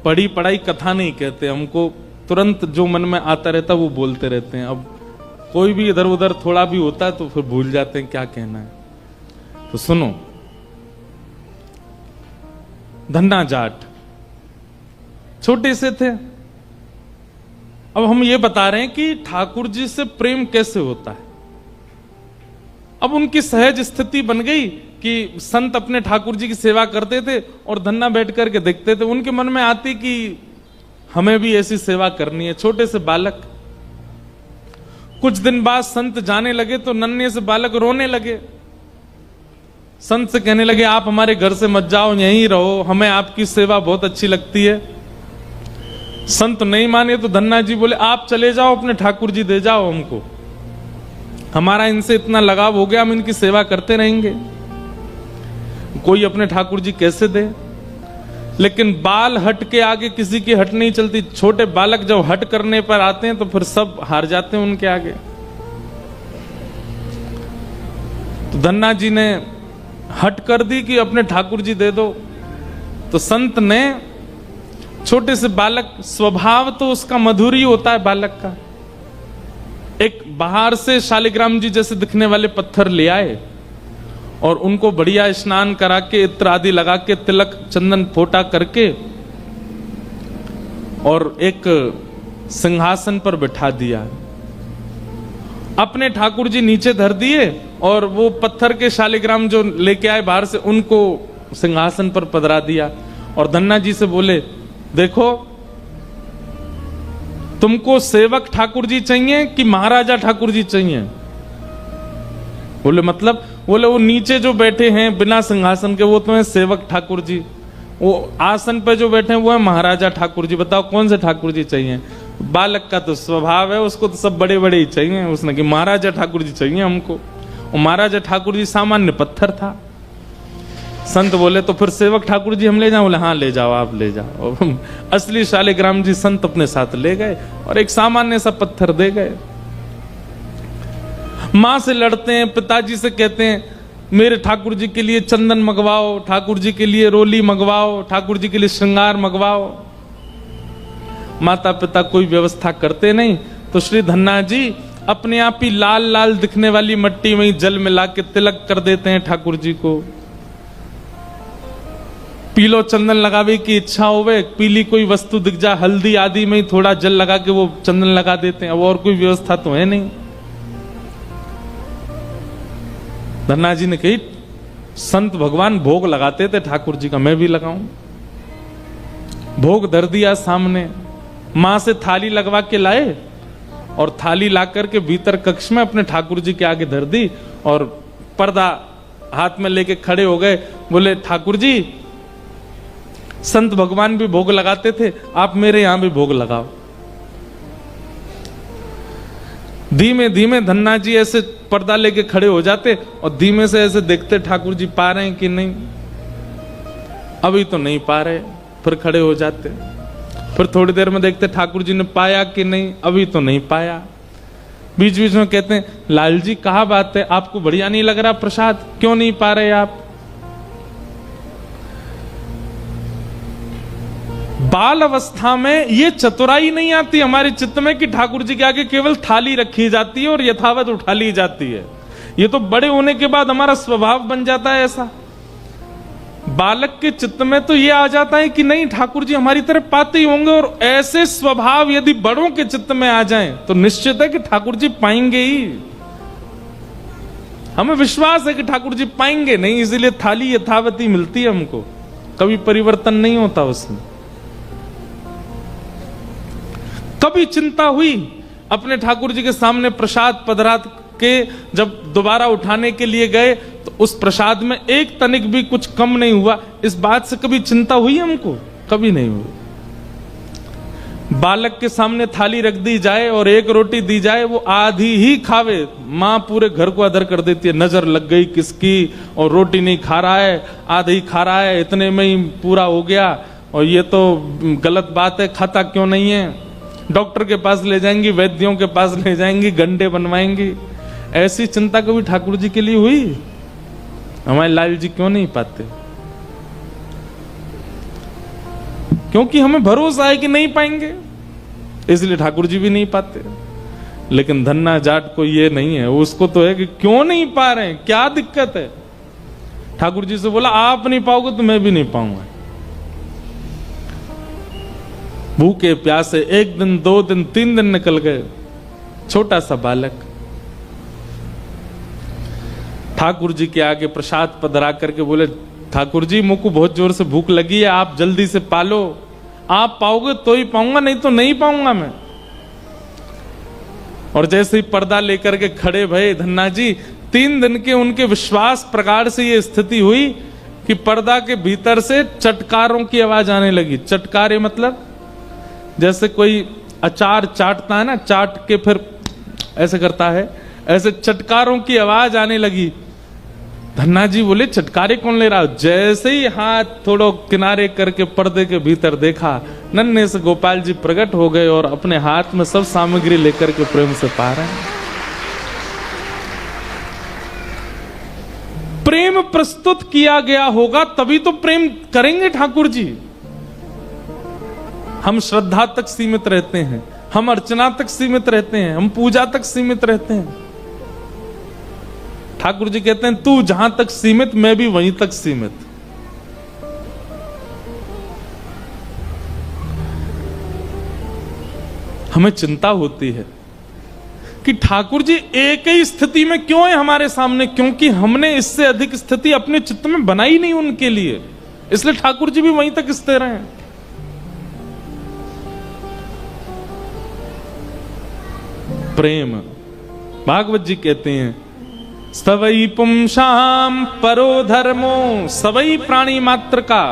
पढ़ी पढ़ाई कथा नहीं कहते, हमको तुरंत जो मन में आता रहता वो बोलते रहते हैं। अब कोई भी इधर उधर थोड़ा भी होता है तो फिर भूल जाते हैं क्या कहना है। तो सुनो, धन्ना जाट छोटे से थे। अब हम ये बता रहे हैं कि ठाकुर जी से प्रेम कैसे होता है। अब उनकी सहज स्थिति बन गई कि संत अपने ठाकुर जी की सेवा करते थे और धन्ना बैठ करके देखते थे। उनके मन में आती कि हमें भी ऐसी सेवा करनी है। छोटे से बालक, कुछ दिन बाद संत जाने लगे तो नन्हे से बालक रोने लगे। संत से कहने लगे आप हमारे घर से मत जाओ, यहीं रहो, हमें आपकी सेवा बहुत अच्छी लगती है। संत नहीं माने तो धन्ना जी बोले आप चले जाओ, अपने ठाकुर जी दे जाओ हमको, हमारा इनसे इतना लगाव हो गया, हम इनकी सेवा करते रहेंगे। कोई अपने ठाकुर जी कैसे दे। लेकिन बाल हट के आगे किसी की हट नहीं चलती। छोटे बालक जब हट करने पर आते हैं तो फिर सब हार जाते हैं उनके आगे। तो धन्ना जी ने हट कर दी कि अपने ठाकुर जी दे दो। तो संत ने, छोटे से बालक, स्वभाव तो उसका मधुर ही होता है बालक का, एक बाहर से शालिग्राम जी जैसे दिखने वाले पत्थर ले आए और उनको बढ़िया स्नान करा के, इत्र आदि लगा के, तिलक चंदन फोटा करके और एक सिंहासन पर बिठा दिया। अपने ठाकुर जी नीचे धर दिए और वो पत्थर के शालिग्राम जो लेके आए बाहर से, उनको सिंहासन पर पधरा दिया। और धन्ना जी से बोले देखो, तुमको सेवक ठाकुर जी चाहिए कि महाराजा ठाकुर जी चाहिए? बोले मतलब? बोले वो नीचे जो बैठे हैं बिना सिंहासन के वो तो है सेवक ठाकुर जी, वो आसन पे जो बैठे हैं वो है महाराजा ठाकुर जी, बताओ कौन से ठाकुर जी चाहिए? बालक का तो स्वभाव है, उसको तो सब बड़े बड़े ही चाहिए। उसने कि महाराजा ठाकुर जी चाहिए हमको। और महाराजा ठाकुर जी सामान्य पत्थर था। संत बोले तो फिर सेवक ठाकुर जी हम ले जाओ? बोले हाँ ले जाओ, आप ले जाओ। असली शालिग्राम जी संत अपने साथ ले गए और एक सामान्य सा पत्थर दे गए। मां से लड़ते हैं, पिताजी से कहते हैं मेरे ठाकुर जी के लिए चंदन मंगवाओ, ठाकुर जी के लिए रोली मंगवाओ, ठाकुर जी के लिए श्रृंगार मंगवाओ। माता पिता कोई व्यवस्था करते नहीं। तो श्री धन्ना जी अपने आप ही लाल लाल दिखने वाली मट्टी में ही जल मिला के तिलक कर देते हैं ठाकुर जी को। पीलो चंदन लगावे की इच्छा होवे, पीली कोई वस्तु दिख जा, हल्दी आदि में ही थोड़ा जल लगा के वो चंदन लगा देते हैं। अब और कोई व्यवस्था तो है नहीं। धन्ना जी ने कही संत भगवान भोग लगाते थे ठाकुर जी का, मैं भी लगाऊं। भोग धर दिया सामने, मां से थाली लगवा के लाए और थाली ला करके भीतर कक्ष में अपने ठाकुर जी के आगे धर दी और पर्दा हाथ में लेके खड़े हो गए। बोले ठाकुर जी संत भगवान भी भोग लगाते थे, आप मेरे यहां भी भोग लगाओ। धीमे धीमे धन्ना जी ऐसे पर्दा लेके खड़े हो जाते और धीमे से ऐसे देखते ठाकुर जी पा रहे हैं कि नहीं। अभी तो नहीं पा रहे, फिर खड़े हो जाते। फिर थोड़ी देर में देखते ठाकुर जी ने पाया कि नहीं, अभी तो नहीं पाया। बीच बीच में कहते हैं लाल जी कहा बात है, आपको बढ़िया नहीं लग रहा प्रसाद, क्यों नहीं पा रहे आप? बाल अवस्था में ये चतुराई नहीं आती हमारे चित्त में कि ठाकुर जी के आगे केवल थाली रखी जाती है और यथावत उठा ली जाती है। ये तो बड़े होने के बाद हमारा स्वभाव बन जाता है ऐसा। बालक के चित्त में तो ये आ जाता है कि नहीं ठाकुर जी हमारी तरफ पाते ही होंगे, और ऐसे स्वभाव यदि बड़ों के चित्त में आ जाएं तो निश्चित है कि ठाकुर जी पाएंगे ही। हमें विश्वास है कि ठाकुर जी पाएंगे नहीं, इसीलिए थाली यथावत ही मिलती है हमको, कभी परिवर्तन नहीं होता उसमें। कभी चिंता हुई अपने ठाकुर जी के सामने प्रसाद पधरा के जब दोबारा उठाने के लिए गए तो उस प्रसाद में एक तनिक भी कुछ कम नहीं हुआ, इस बात से कभी चिंता हुई हमको? कभी नहीं हुई। बालक के सामने थाली रख दी जाए और एक रोटी दी जाए, वो आधी ही खावे, माँ पूरे घर को अदर कर देती है। नजर लग गई किसकी, और रोटी नहीं खा रहा है, आधी ही खा रहा है, इतने में ही पूरा हो गया, और ये तो गलत बात है, खाता क्यों नहीं है? डॉक्टर के पास ले जाएंगी, वैद्यों के पास ले जाएंगी, गंडे बनवाएंगी। ऐसी चिंता कभी ठाकुर जी के लिए हुई? हमारे लाल जी क्यों नहीं पाते? क्योंकि हमें भरोसा है कि नहीं पाएंगे, इसलिए ठाकुर जी भी नहीं पाते। लेकिन धन्ना जाट को ये नहीं है, उसको तो है कि क्यों नहीं पा रहे हैं, क्या दिक्कत है। ठाकुर जी से बोला आप नहीं पाओगे तो मैं भी नहीं पाऊंगा। भूखे प्यासे 1 दिन 2 दिन 3 दिन निकल गए। छोटा सा बालक ठाकुर जी के आगे प्रसाद पधरा करके बोले, ठाकुर जी मुझको बहुत जोर से भूख लगी है, आप जल्दी से पालो, आप पाओगे तो ही पाऊंगा, नहीं तो नहीं पाऊंगा मैं। और जैसे ही पर्दा लेकर के खड़े भये धन्ना जी, 3 दिन के उनके विश्वास प्रकार से ये स्थिति हुई कि पर्दा के भीतर से चटकारों की आवाज आने लगी। चटकारे मतलब जैसे कोई अचार चाटता है ना, चाट के फिर ऐसे करता है, ऐसे चटकारों की आवाज आने लगी। धन्ना जी बोले चटकारे कौन ले रहा? जैसे ही हाथ थोड़ा किनारे करके पर्दे के भीतर देखा, नन्हे से गोपाल जी प्रकट हो गए और अपने हाथ में सब सामग्री लेकर के प्रेम से पा रहे हैं। प्रेम प्रस्तुत किया गया होगा तभी तो प्रेम करेंगे ठाकुर जी। हम श्रद्धा तक सीमित रहते हैं, हम अर्चना तक सीमित रहते हैं, हम पूजा तक सीमित रहते हैं। ठाकुर जी कहते हैं तू जहां तक सीमित, मैं भी वहीं तक सीमित। हमें चिंता होती है कि ठाकुर जी एक ही स्थिति में क्यों है हमारे सामने, क्योंकि हमने इससे अधिक स्थिति अपने चित्त में बनाई नहीं उनके लिए, इसलिए ठाकुर जी भी वहीं तक स्थिर हैं। प्रेम, भागवत जी कहते हैं सवई पुंसाम परो धर्मो, सवई प्राणी मात्र का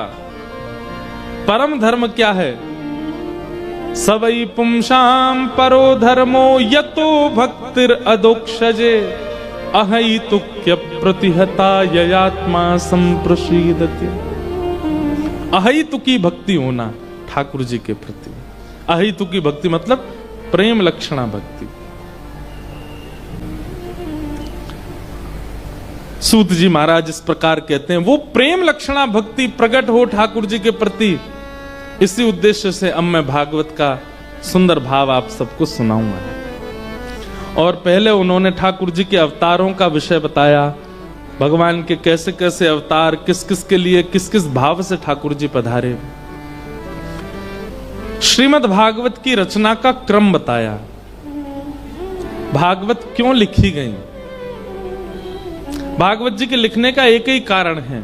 परम धर्म क्या है? सवई पुंसाम परो धर्मो यतो भक्तिर अदोक्षजे अहैतुक्य प्रतिहता ययात्मा संप्रसीदति। अहैतुकी भक्ति होना ठाकुर जी के प्रति। अहैतुकी भक्ति मतलब प्रेम लक्षणा भक्ति। सूत जी महाराज इस प्रकार कहते हैं, वो प्रेम लक्षणा भक्ति प्रकट हो ठाकुर जी के प्रति। इसी उद्देश्य से अब मैं भागवत का सुंदर भाव आप सबको सुनाऊंगा। और पहले उन्होंने ठाकुर जी के अवतारों का विषय बताया, भगवान के कैसे कैसे अवतार, किस किस के लिए किस किस भाव से ठाकुर जी पधारे। श्रीमद् भागवत की रचना का क्रम बताया, भागवत क्यों लिखी गई। भागवत जी के लिखने का एक ही कारण है,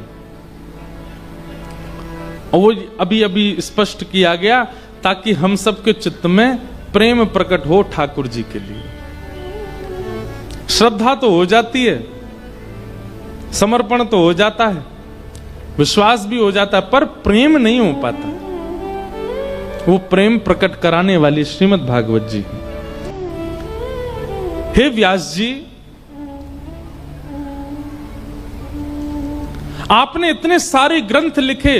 और वो अभी अभी स्पष्ट किया गया ताकि हम सबके चित्त में प्रेम प्रकट हो ठाकुर जी के लिए। श्रद्धा तो हो जाती है, समर्पण तो हो जाता है, विश्वास भी हो जाता है, पर प्रेम नहीं हो पाता। वो प्रेम प्रकट कराने वाली श्रीमद् भागवत जी। हे व्यास जी, आपने इतने सारे ग्रंथ लिखे,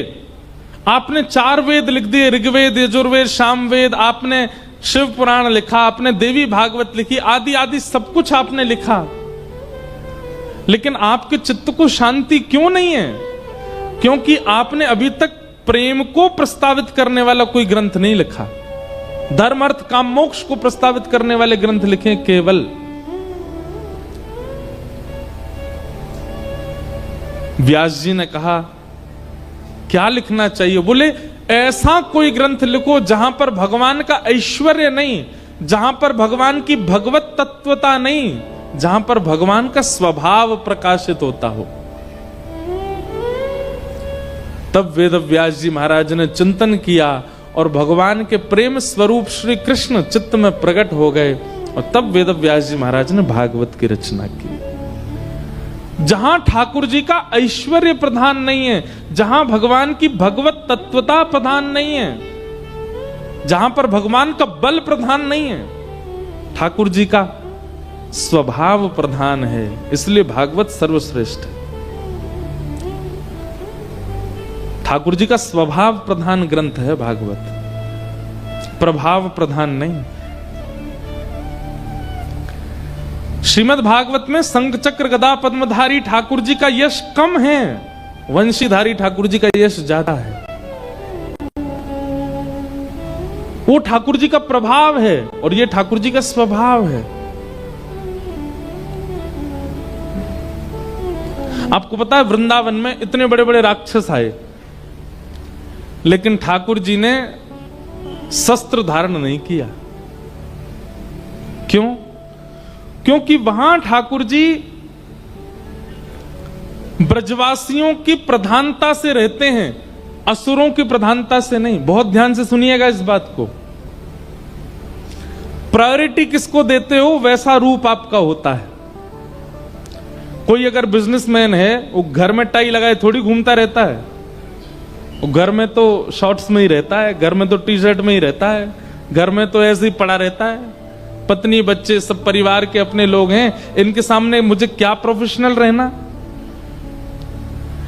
आपने 4 वेद लिख दिए, ऋग्वेद, यजुर्वेद, सामवेद, आपने शिव पुराण लिखा, आपने देवी भागवत लिखी, आदि आदि सब कुछ आपने लिखा, लेकिन आपके चित्त को शांति क्यों नहीं है? क्योंकि आपने अभी तक प्रेम को प्रस्तावित करने वाला कोई ग्रंथ नहीं लिखा। धर्म अर्थ काम मोक्ष को प्रस्तावित करने वाले ग्रंथ लिखे केवल। व्यास जी ने कहा क्या लिखना चाहिए? बोले ऐसा कोई ग्रंथ लिखो जहां पर भगवान का ऐश्वर्य नहीं, जहां पर भगवान की भगवत तत्वता नहीं, जहां पर भगवान का स्वभाव प्रकाशित होता हो। तब वेद व्यास जी महाराज ने चिंतन किया और भगवान के प्रेम स्वरूप श्री कृष्ण चित्त में प्रकट हो गए, और तब वेद व्यास जी महाराज ने भागवत की रचना की। जहां ठाकुर जी का ऐश्वर्य प्रधान नहीं है, जहां भगवान की भगवत तत्वता प्रधान नहीं है, जहां पर भगवान का बल प्रधान नहीं है, ठाकुर जी का स्वभाव प्रधान है, इसलिए भागवत सर्वश्रेष्ठ है। ठाकुर जी का स्वभाव प्रधान ग्रंथ है भागवत, प्रभाव प्रधान नहीं। श्रीमद् भागवत में शंख चक्र गदा पद्मधारी ठाकुर जी का यश कम है, वंशीधारी ठाकुर जी का यश ज्यादा है। वो ठाकुर जी का प्रभाव है और ये ठाकुर जी का स्वभाव है। आपको पता है वृंदावन में इतने बड़े बड़े राक्षस आए, लेकिन ठाकुर जी ने शस्त्र धारण नहीं किया। क्यों? क्योंकि वहां ठाकुर जी ब्रजवासियों की प्रधानता से रहते हैं, असुरों की प्रधानता से नहीं। बहुत ध्यान से सुनिएगा इस बात को। प्रायोरिटी किसको देते हो वैसा रूप आपका होता है। कोई अगर बिजनेसमैन है वो घर में टाई लगाए थोड़ी घूमता रहता है, वो घर में तो शॉर्ट्स में ही रहता है, घर में तो टी शर्ट में ही रहता है, घर में तो ऐसे ही पड़ा रहता है। पत्नी बच्चे सब परिवार के अपने लोग हैं, इनके सामने मुझे क्या प्रोफेशनल रहना।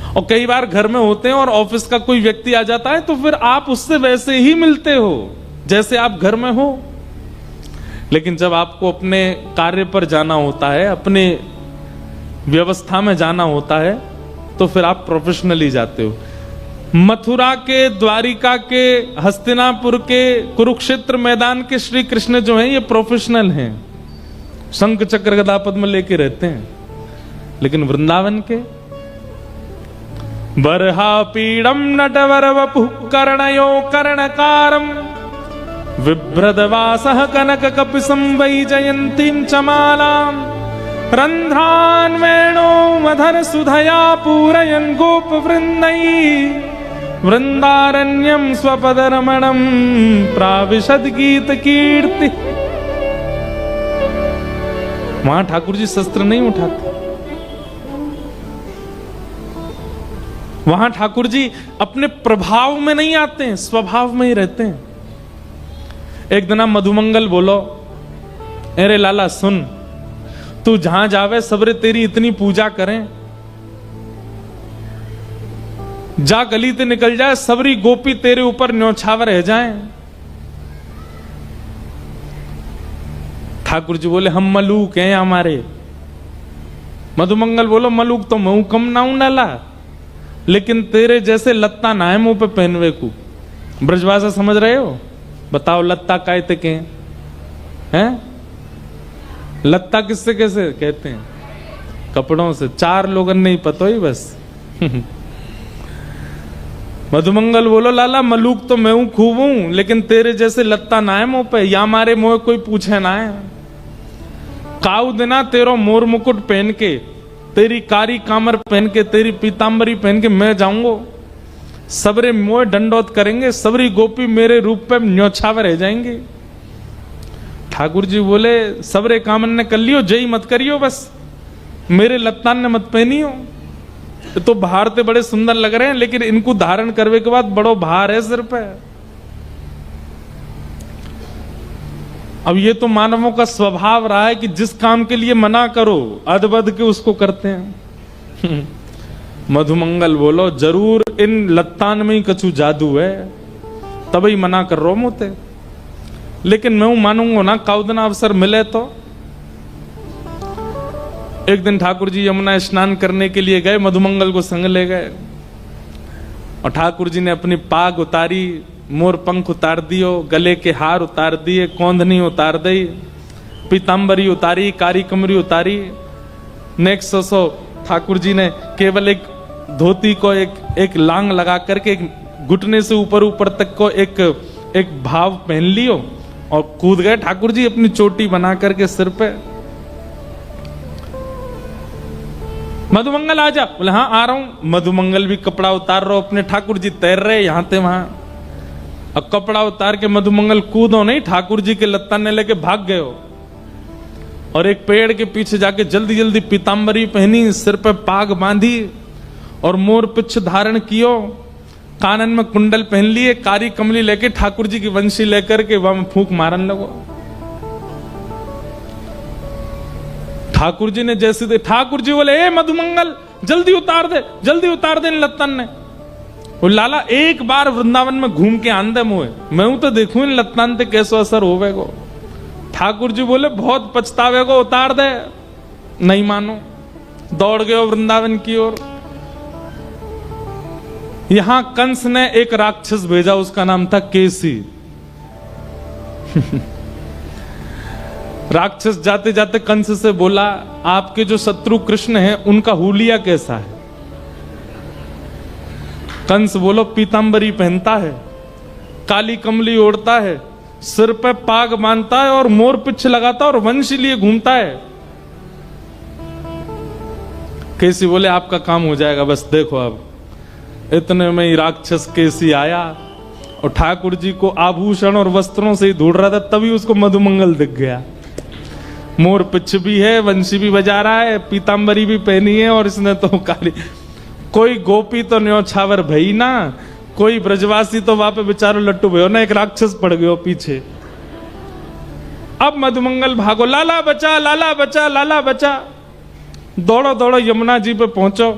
और कई बार घर में होते हैं और ऑफिस का कोई व्यक्ति आ जाता है तो फिर आप उससे वैसे ही मिलते हो जैसे आप घर में हो। लेकिन जब आपको अपने कार्य पर जाना होता है, अपने व्यवस्था में जाना होता है, तो फिर आप प्रोफेशनली जाते हो। मथुरा के, द्वारिका के, हस्तिनापुर के, कुरुक्षेत्र मैदान के श्री कृष्ण जो हैं ये प्रोफेशनल हैं, शंख चक्र गदा पद्म लेके रहते हैं। लेकिन वृंदावन के बरहा पीड़म नटवर वपुः कर्णयो कर्णकारम बिभ्रदवासः कनक कपिसं वैजयन्तीं च मालाम् रंध्रान् वेणो मधर सुधया पूरयन् गोपवृन्दैः वृंदारण्यम स्वपदरमणम प्राविशद गीत कीर्ति। वहां ठाकुर जी शस्त्र नहीं उठाते, वहां ठाकुर जी अपने प्रभाव में नहीं आते हैं, स्वभाव में ही रहते हैं। एक दिन मधुमंगल बोलो, अरे लाला सुन, तू जहां जावे सबरे तेरी इतनी पूजा करें, जा गली ते निकल जाए सबरी गोपी तेरे ऊपर न्योछावर रह जाए। ठाकुर जी बोले हम मलूक हैं हमारे। मधुमंगल बोलो मलूक तो मैं कम ना हूं लाला, लेकिन तेरे जैसे लत्ता ना है मुंह पे पहनवे को। ब्रजभाषा समझ रहे हो? बताओ लत्ता कहते के हैं? लत्ता किससे कैसे कहते हैं? कपड़ों से। चार लोगन नहीं पता ही बस। मधुमंगल बोलो लाला मलूक तो मैं हूं, खूब हूं, लेकिन तेरे जैसे लत्ता ना है मुंह पे, या मारे मुंह कोई पूछे ना है। काऊ देना तेरो मोर मुकुट पहन के, तेरी कारी कामर पहन के, तेरी पीतांबरी पहन के मैं जाऊंगा, सबरे मोह दंडोत करेंगे, सबरी गोपी मेरे रूप पे न्योछावर रह जाएंगे। ठाकुर जी बोले सबरे कामन ने कर लियो, जय मत करियो, बस मेरे लत्तान ने मत पहनियो। तो भार ते बड़े सुंदर लग रहे हैं, लेकिन इनको धारण करने के बाद बड़ो भार है सिर पे। अब ये तो मानवों का स्वभाव रहा है कि जिस काम के लिए मना करो अदबद के उसको करते हैं। मधुमंगल बोलो जरूर इन लत्तान में ही कछु जादू है, तभी मना कर रो मोते, लेकिन मैं मानूंगा ना काउदना अवसर मिले तो। एक दिन ठाकुर जी यमुना स्नान करने के लिए गए, मधुमंगल को संग ले गए और ठाकुर जी ने अपनी पाग उतारी, मोर पंख उतार दियो, गले के हार उतार दिए, कौंधनी उतार दी, पीतांबरी उतारी, कारी कमरी उतारी। नेक्स्ट सो ठाकुर जी ने केवल एक धोती को एक लांग लगा करके एक घुटने से ऊपर ऊपर तक को एक भाव पहन लियो और कूद गए ठाकुर जी अपनी चोटी बना करके सिर पे। मधुमंगल आजा, बोले हाँ आ रहा हूं। मधुमंगल भी कपड़ा उतार रहा, अपने ठाकुर जी तैर रहे यहां थे वहां। अब कपड़ा उतार के मधुमंगल कूदो नहीं, ठाकुर जी के लत्ता ने लेके भाग गए और एक पेड़ के पीछे जाके जल्दी जल्दी पीतांबरी पहनी, सिर पे पाग बांधी और मोर पिछ धारण कियो, कानन में कुंडल पहन लिए, कारी कमली लेके ठाकुर जी की वंशी लेकर के वहां फूंक मारन लगो। ठाकुर जी ने जैसे दे, ठाकुर जी बोले ए मधुमंगल जल्दी उतार दे, जल्दी उतार दे इन लत्तन ने। वो लाला एक बार वृंदावन में घूम के आंदे मुए, मैं तो देखूं इन लत्तन ते कैसो असर होवेगो। ठाकुर जी बोले बहुत पछतावेगो, उतार दे। नहीं मानो, दौड़ गए वृंदावन की ओर। यहां कंस ने एक राक्षस भेजा, उसका नाम था केसी। राक्षस जाते जाते कंस से बोला, आपके जो शत्रु कृष्ण हैं उनका हुलिया कैसा है? कंस बोलो, पीतांबरी पहनता है, काली कमली ओढ़ता है, सिर पे पाग बांधता है और मोर पिछ लगाता है और वंश लिए घूमता है। केसी बोले, आपका काम हो जाएगा, बस देखो। अब इतने में ही राक्षस केसी आया और ठाकुर जी को आभूषण और वस्त्रों से ही ढूंढ रहा था, तभी उसको मधुमंगल दिख गया। मोर पिछ भी है, वंशी भी बजा रहा है, पीतांबरी भी पहनी है और इसने तो काली। कोई गोपी तो न्योछावर भई ना, कोई ब्रजवासी तो वहां पे बेचारो लट्टू भयो ना, एक राक्षस पड़ गयो पीछे। अब मधुमंगल भागो, लाला बचा, लाला बचा, लाला बचा। दौड़ो दौड़ो यमुना जी पे पहुंचो।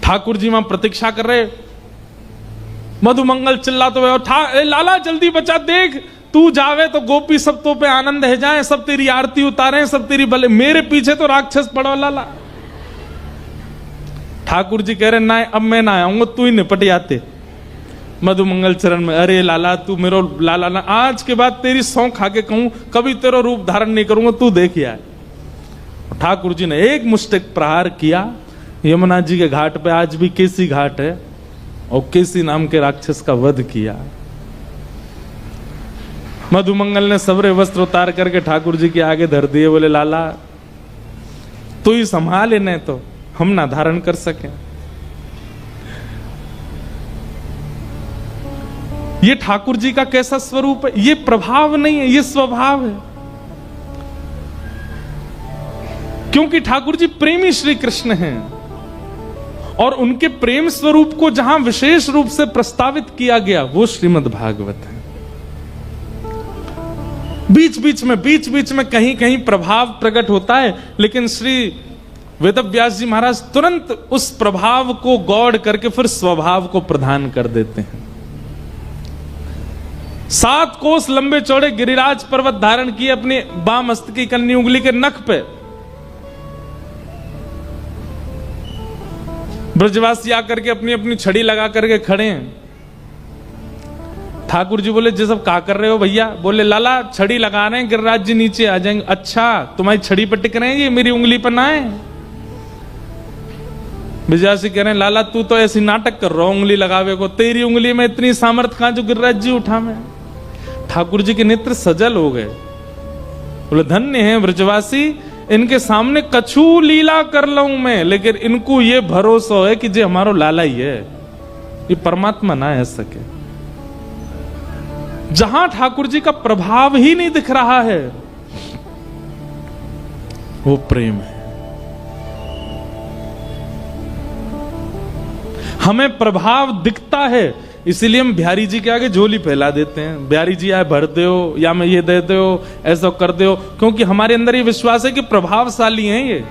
ठाकुर जी वहां प्रतीक्षा कर रहे। मधुमंगल चिल्ला तो लाला जल्दी बचा, देख तू जावे तो गोपी सब तो पे आनंद है जाए, सब तेरी आरती उतारे, सब तेरी भले, मेरे पीछे तो राक्षस पड़ो लाला। ठाकुर जी कह रहे, ना अब मैं ना आऊंगा, तू ही निपट जाते। मधुमंगल चरण में, अरे लाला तू मेरो लाला ना, आज के बाद तेरी सौं खा के कहूं कभी तेरा रूप धारण नहीं करूंगा, तू देख आए। ठाकुर जी ने एक मुष्टिक प्रहार किया। यमुना जी के घाट पे आज भी केसी घाट है, और केसी नाम के राक्षस का वध किया। मधुमंगल ने सबरे वस्त्र उतार करके ठाकुर जी के आगे धर दिए। बोले, लाला तू ही संभाल इन्हें, तो हम ना धारण कर सके। ये ठाकुर जी का कैसा स्वरूप है? ये प्रभाव नहीं है, ये स्वभाव है। क्योंकि ठाकुर जी प्रेमी श्री कृष्ण हैं, और उनके प्रेम स्वरूप को जहां विशेष रूप से प्रस्तावित किया गया वो श्रीमद् भागवत है। बीच बीच में कहीं कहीं प्रभाव प्रकट होता है, लेकिन श्री वेदव्यास जी महाराज तुरंत उस प्रभाव को गौड़ करके फिर स्वभाव को प्रदान कर देते हैं। 7 कोस लंबे चौड़े गिरिराज पर्वत धारण किए अपने बाम हस्त की कन्नी उंगली के नख पे। ब्रजवासी आकर के अपनी अपनी छड़ी लगा करके खड़े हैं। ठाकुर जी बोले, जी सब क्या कर रहे हो भैया? बोले, लाला छड़ी लगा रहे हैं, गिरिराज जी नीचे आ जाएंगे। अच्छा तुम्हारी छड़ी पर टिक रहे हैं, ये मेरी उंगली पर ना है। ब्रजवासी कह रहे हैं, लाला तू तो ऐसी नाटक कर रहा, उंगली लगावे को, तेरी उंगली में इतनी सामर्थ्य कहां जो गिरिराज जी उठा में। ठाकुर जी के नेत्र सजल हो गए। बोले, धन्य है ब्रजवासी, इनके सामने कछु लीला कर लूं मैं, लेकिन इनको ये भरोसा है कि जे हमारो लाला ही है, ये परमात्मा ना है सके। जहां ठाकुर जी का प्रभाव ही नहीं दिख रहा है वो प्रेम है। हमें प्रभाव दिखता है, इसीलिए हम बिहारी जी के आगे झोली फैला देते हैं। बिहारी जी आए भर दो, या मैं ये दे दो, ऐसा कर दो, क्योंकि हमारे अंदर ये विश्वास है कि प्रभावशाली हैं ये।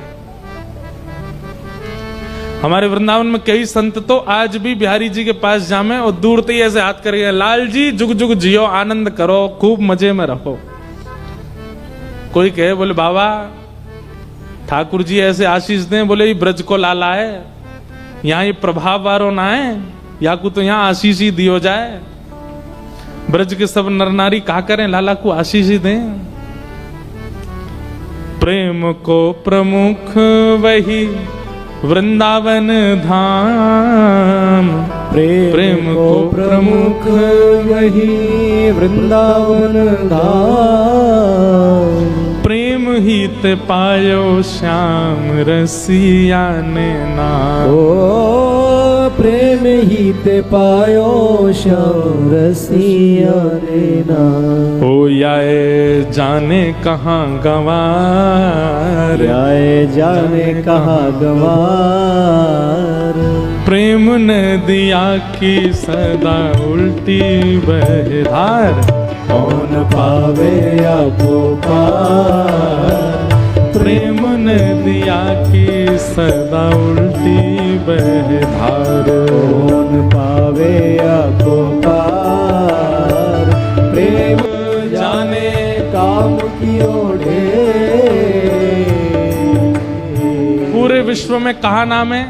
हमारे वृंदावन में कई संत तो आज भी बिहारी जी के पास जामे और दूर से ऐसे हाथ करेंगे, लाल जी जुग जुग जियो, आनंद करो, खूब मजे में रहो। कोई कहे, बोले बाबा ठाकुर जी ऐसे आशीष दें, बोले ये ब्रज को लाला है, यहाँ ये प्रभाव वारो ना है, या को तो यहाँ आशीष ही दियो जाए। ब्रज के सब नर नारी क्या करें, लाला को आशीष ही दें। प्रेम को प्रमुख वही वृंदावन धाम, प्रेम को प्रमुख वही वृंदावन धाम। प्रेम ही ते पायो श्याम रसिया ने नाम, ओ प्रेम ही ते पायो श्याम रसिया ने नाम। हो याए जाने कहाँ गंवार, याए जाने कहाँ गंवार। प्रेम नदिया की सदा उल्टी बहधार, कौन पावे आपको पार। प्रेम नदिया की सदा उल्टी बहधार, कौन पावे आपको पार। प्रेम जाने काम की ओढ़े। पूरे विश्व में कहा नाम है,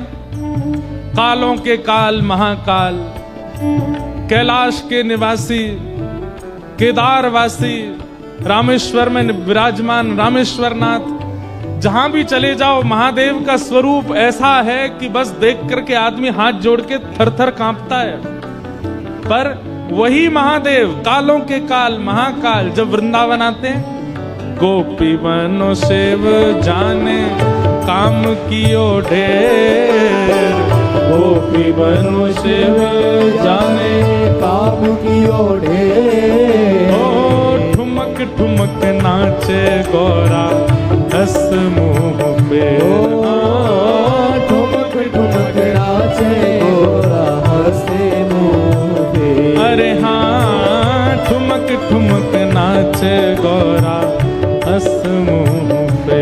कालों के काल महाकाल, कैलाश के निवासी, केदारवासी, रामेश्वर में विराजमान रामेश्वरनाथ, जहां भी चले जाओ महादेव का स्वरूप ऐसा है कि बस देख करके आदमी हाथ जोड़ के थर थर कांपता है। पर वही महादेव कालों के काल महाकाल जब वृंदावन आते हैं, गोपी बनो शिव जाने काम कियो ढेर, गोपी बनो शिव जाने काम कियो ढेर। ओ ठुमक ठुमक नाचे गौरा हस मुंह पे, ठुमक ठुमक नाचे गौरा हंसे मुंह पे। अरे हाँ ठुमक ठुमक नाचे गौरा हस मुंह पे।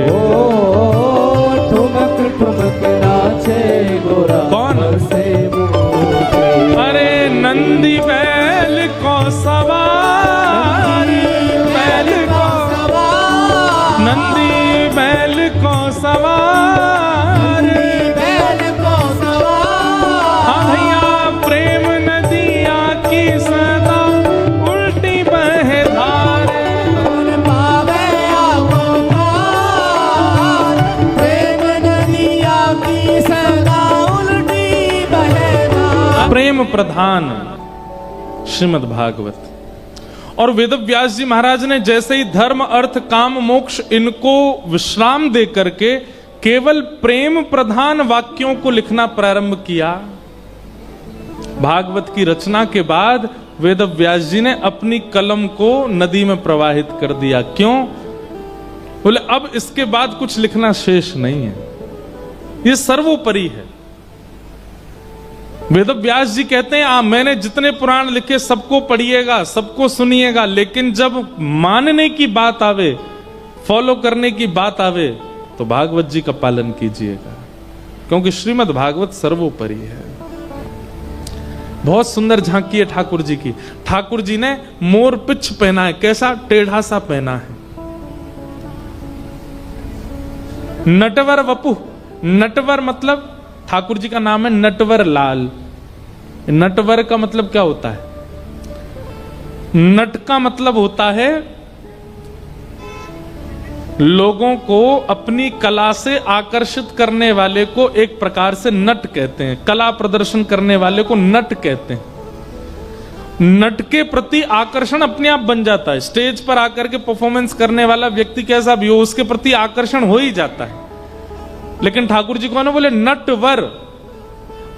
ठुमक ठुमक नाचे गौरा कौन? हंसे मुंह पे। अरे नंदी बैल को सवार, बैल को नंदी बैल को सवार, बैल को सवार। हाँ भैया प्रेम नदिया की सदा उल्टी बहे धार। कौन पावे आपको पार, प्रेम नदिया की सदा उल्टी बहे धार। प्रेम प्रधान श्रीमद् भागवत। और वेद व्यास जी महाराज ने जैसे ही धर्म अर्थ काम मोक्ष इनको विश्राम दे करके केवल प्रेम प्रधान वाक्यों को लिखना प्रारंभ किया, भागवत की रचना के बाद वेद व्यास जी ने अपनी कलम को नदी में प्रवाहित कर दिया। क्यों? बोले अब इसके बाद कुछ लिखना शेष नहीं है, ये सर्वोपरि है। वेद व्यास जी कहते हैं मैंने जितने पुराण लिखे सबको पढ़िएगा, सबको सुनिएगा, लेकिन जब मानने की बात आवे, फॉलो करने की बात आवे, तो भागवत जी का पालन कीजिएगा, क्योंकि श्रीमद् भागवत सर्वोपरि है। बहुत सुंदर झांकी है ठाकुर जी की। ठाकुर जी ने मोर पिछ पहना है, कैसा? टेढ़ा सा पहना है। नटवर वपु, नटवर मतलब ठाकुर जी का नाम है नटवर लाल। नटवर का मतलब क्या होता है? नट का मतलब होता है लोगों को अपनी कला से आकर्षित करने वाले को एक प्रकार से नट कहते हैं। कला प्रदर्शन करने वाले को नट कहते हैं। नट के प्रति आकर्षण अपने आप बन जाता है। स्टेज पर आकर के परफॉर्मेंस करने वाला व्यक्ति कैसा भी हो, उसके प्रति आकर्षण हो ही जाता है। लेकिन ठाकुर जी कौन है? बोले नटवर,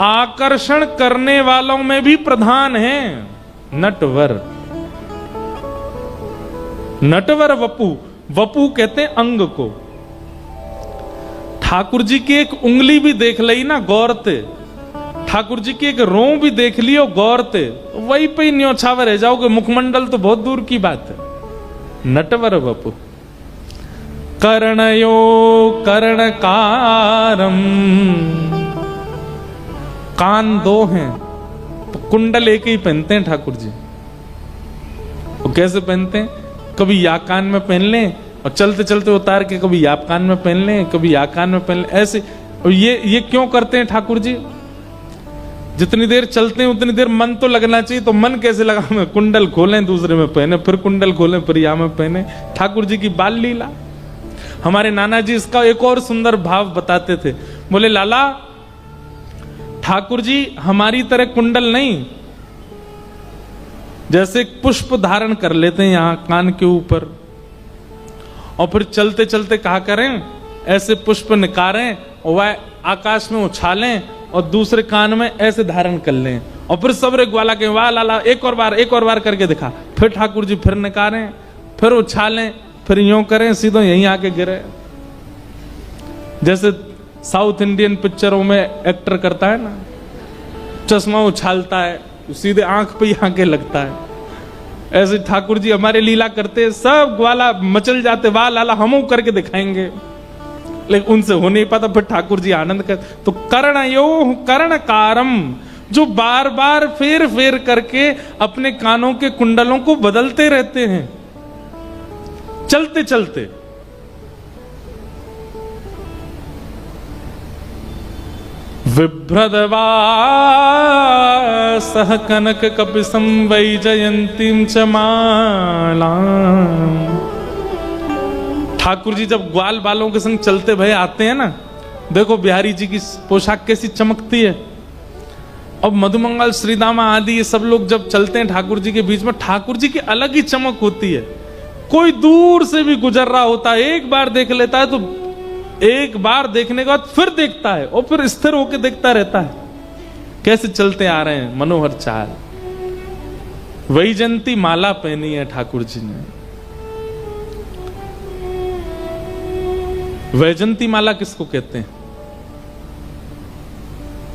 आकर्षण करने वालों में भी प्रधान है नटवर। नटवर वपु, वपु कहते हैं अंग को। ठाकुर जी की एक उंगली भी देख ली ना गौरते, ठाकुर जी की एक रों भी देख लियो गौरते, वही पे न्योछावर रह जाओगे। मुखमंडल तो बहुत दूर की बात है। नटवर वपु। कर्णयो कर्णकारम, कान दो हैं तो कुंडल एक ही पहनते हैं ठाकुर जी। वो कैसे पहनते हैं? कभी या कान में पहन लें और चलते चलते उतार के कभी या कान में पहन लें, कभी या कान में पहन लें, ऐसे। और ये क्यों करते हैं ठाकुर जी? जितनी देर चलते हैं उतनी देर मन तो लगना चाहिए, तो मन कैसे लगा? में कुंडल खोलें दूसरे में पहने, फिर कुंडल खोलें फिर या में पहने। ठाकुर जी की बाल लीला। हमारे नाना जी इसका एक और सुंदर भाव बताते थे। बोले लाला, ठाकुर जी हमारी तरह कुंडल नहीं, जैसे पुष्प धारण कर लेते हैं यहां कान के ऊपर, और फिर चलते चलते कहा करें ऐसे पुष्प निकारें और वह आकाश में उछालें और दूसरे कान में ऐसे धारण कर लें, और फिर सबरे ग्वाला के वाह लाला एक और बार करके दिखा। फिर ठाकुर जी फिर निकारें, फिर उछालें, फिर यूं करें, सीधो यहीं आके गिरे। जैसे साउथ इंडियन पिक्चरों में एक्टर करता है ना, चश्मा उछालता है सीधे आंख पे ही आके लगता है, ऐसे ठाकुर जी हमारे लीला करते, सब ग्वाला मचल जाते, वाह लाला हमू करके दिखाएंगे, लेकिन उनसे हो नहीं पाता। फिर ठाकुर जी आनंद कर। तो कर्णयो कर्णकारम, जो बार बार फेर फेर करके अपने कानों के कुंडलों को बदलते रहते हैं चलते चलते। बिभ्रदवासः कनक कपिशं वैजयंतीं च मालाम्। ठाकुर जी जब ग्वाल बालों के संग चलते भय आते हैं ना, देखो बिहारी जी की पोशाक कैसी चमकती है। अब मधुमंगल, श्रीदामा आदि ये सब लोग जब चलते हैं ठाकुर जी के बीच में, ठाकुर जी की अलग ही चमक होती है। कोई दूर से भी गुजर रहा होता है, एक बार देख लेता है तो एक बार देखने के बाद फिर देखता है और फिर स्थिर होकर देखता रहता है कैसे चलते आ रहे हैं, मनोहर चाल। वैजयंती माला पहनी है ठाकुर जी ने। वैजयंती माला किसको कहते हैं?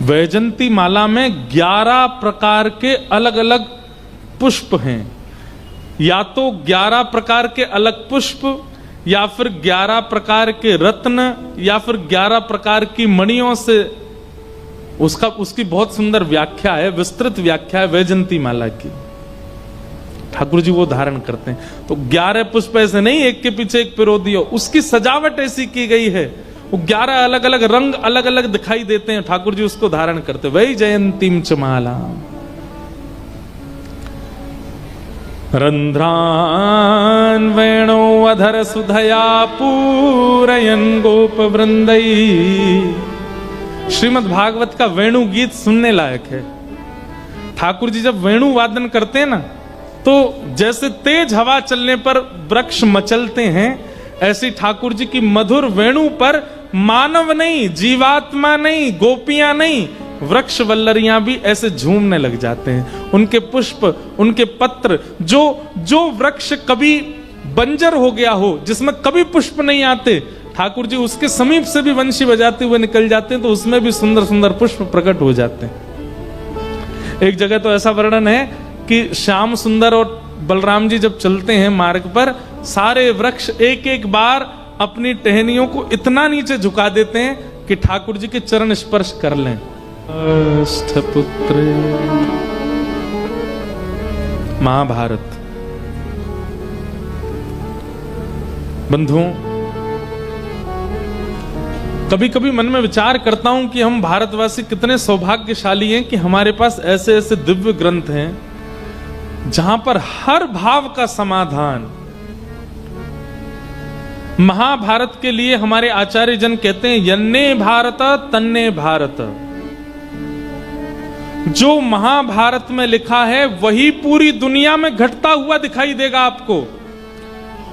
वैजयंती माला में 11 प्रकार के अलग अलग पुष्प हैं। या तो 11 प्रकार के अलग पुष्प, या फिर 11 प्रकार के रत्न, या फिर 11 प्रकार की मणियों से उसकी बहुत सुंदर व्याख्या है, विस्तृत व्याख्या है वैजयंती माला की। ठाकुर जी वो धारण करते हैं। तो 11 पुष्प ऐसे नहीं एक के पीछे एक पिरो दियो, उसकी सजावट ऐसी की गई है। वो 11 अलग अलग रंग अलग अलग दिखाई देते हैं, ठाकुर जी उसको धारण करते। वैजयंतीं च माला रंध्रान वेणो अधर सुधया पूरयन गोप वृंदई। श्रीमद् भागवत का वेणु गीत सुनने लायक है। ठाकुर जी जब वेणु वादन करते हैं ना, तो जैसे तेज हवा चलने पर वृक्ष मचलते हैं, ऐसी ठाकुर जी की मधुर वेणु पर मानव नहीं, जीवात्मा नहीं, गोपियां नहीं, वृक्ष वल्लरियां भी ऐसे झूमने लग जाते हैं। उनके पुष्प, उनके पत्र, जो वृक्ष कभी बंजर हो गया हो, जिसमें कभी पुष्प नहीं आते, ठाकुर जी उसके समीप से भी वंशी बजाते हुए निकल जाते हैं, तो उसमें भी सुंदर सुंदर पुष्प प्रकट हो जाते हैं। एक जगह तो ऐसा वर्णन है कि श्याम सुंदर और बलराम जी जब चलते हैं मार्ग पर, सारे वृक्ष एक एक बार अपनी टहनियों को इतना नीचे झुका देते हैं कि ठाकुर जी के चरण स्पर्श कर लें। पुत्र महाभारत। बंधुओं, कभी कभी मन में विचार करता हूं कि हम भारतवासी कितने सौभाग्यशाली हैं कि हमारे पास ऐसे ऐसे दिव्य ग्रंथ हैं जहां पर हर भाव का समाधान। महाभारत के लिए हमारे आचार्य जन कहते हैं यन्ने भारत तन्ने भारत। जो महाभारत में लिखा है वही पूरी दुनिया में घटता हुआ दिखाई देगा आपको।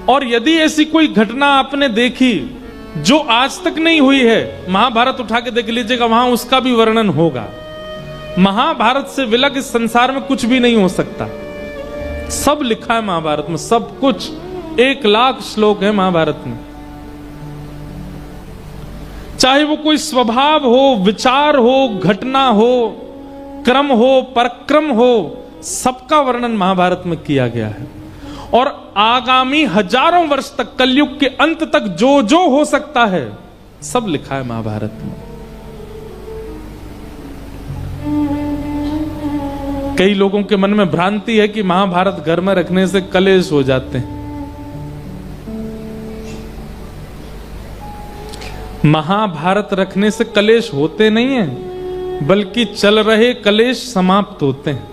और यदि ऐसी कोई घटना आपने देखी जो आज तक नहीं हुई है, महाभारत उठा के देख लीजिएगा, वहां उसका भी वर्णन होगा। महाभारत से विलग इस संसार में कुछ भी नहीं हो सकता। सब लिखा है महाभारत में, सब कुछ। 1,00,000 श्लोक है महाभारत में। चाहे वो कोई स्वभाव हो, विचार हो, घटना हो, क्रम हो, पराक्रम हो, सबका वर्णन महाभारत में किया गया है। और आगामी हजारों वर्ष तक, कलयुग के अंत तक जो जो हो सकता है, सब लिखा है महाभारत में। कई लोगों के मन में भ्रांति है कि महाभारत घर में रखने से कलेश हो जाते हैं। महाभारत रखने से कलेश होते नहीं हैं, बल्कि चल रहे कलेश समाप्त होते हैं।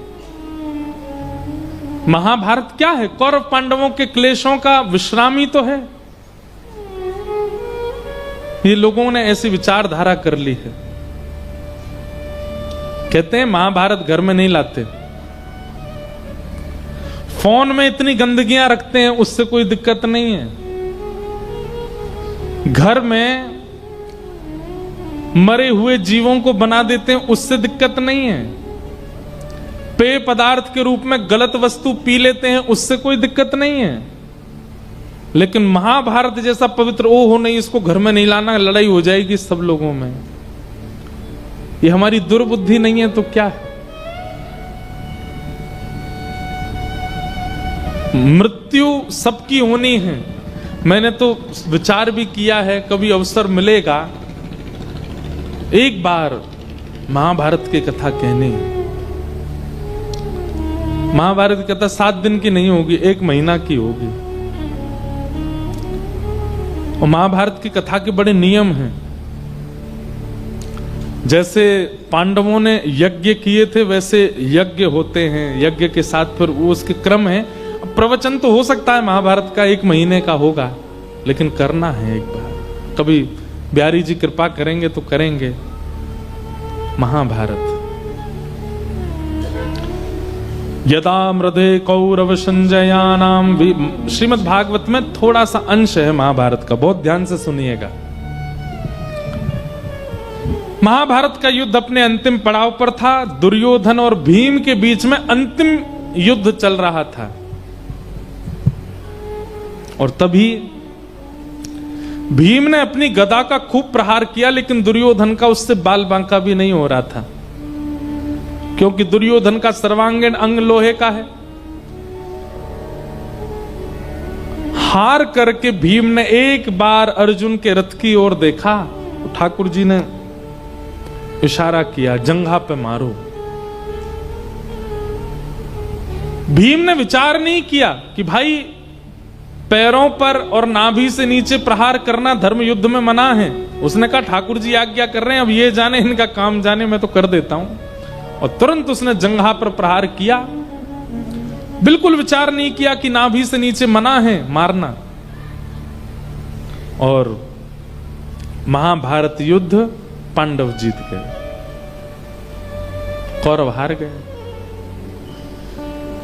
महाभारत क्या है? कौरव पांडवों के क्लेशों का विश्रामी तो है। ये लोगों ने ऐसी विचारधारा कर ली है। कहते हैं महाभारत घर में नहीं लाते, फोन में इतनी गंदगियां रखते हैं, उससे कोई दिक्कत नहीं है। घर में मरे हुए जीवों को बना देते हैं, उससे दिक्कत नहीं है। पेय पदार्थ के रूप में गलत वस्तु पी लेते हैं, उससे कोई दिक्कत नहीं है। लेकिन महाभारत जैसा पवित्र, ओहो नहीं, इसको घर में नहीं लाना, लड़ाई हो जाएगी सब लोगों में। ये हमारी दुर्बुद्धि नहीं है तो क्या है? मृत्यु सबकी होनी है। मैंने तो विचार भी किया है, कभी अवसर मिलेगा एक बार महाभारत की कथा कहने। महाभारत की कथा 7 दिन की नहीं होगी, 1 महीना की होगी। और महाभारत की कथा के बड़े नियम हैं। जैसे पांडवों ने यज्ञ किए थे वैसे यज्ञ होते हैं, यज्ञ के साथ फिर वो उसके क्रम है। प्रवचन तो हो सकता है महाभारत का 1 महीने का होगा, लेकिन करना है एक बार। कभी बिहारी जी कृपा करेंगे तो करेंगे महाभारत। यदा मृदे कौरव संजयानाम, श्रीमद् भागवत में थोड़ा सा अंश है महाभारत का, बहुत ध्यान से सुनिएगा। महाभारत का युद्ध अपने अंतिम पड़ाव पर था। दुर्योधन और भीम के बीच में अंतिम युद्ध चल रहा था, और तभी भीम ने अपनी गदा का खूब प्रहार किया, लेकिन दुर्योधन का उससे बाल बांका भी नहीं हो रहा था, क्योंकि दुर्योधन का सर्वांगीण अंग लोहे का है। हार करके भीम ने एक बार अर्जुन के रथ की ओर देखा, ठाकुर जी ने इशारा किया, जंघा पे मारो। भीम ने विचार नहीं किया कि भाई पैरों पर और नाभि से नीचे प्रहार करना धर्म युद्ध में मना है। उसने कहा ठाकुर जी आज्ञा कर रहे हैं, अब ये जाने इनका काम जाने, मैं तो कर देता हूं। और तुरंत उसने जंघा पर प्रहार किया। बिल्कुल विचार नहीं किया कि नाभि से नीचे मना है मारना। और महाभारत युद्ध पांडव जीत गए, कौरव हार गए।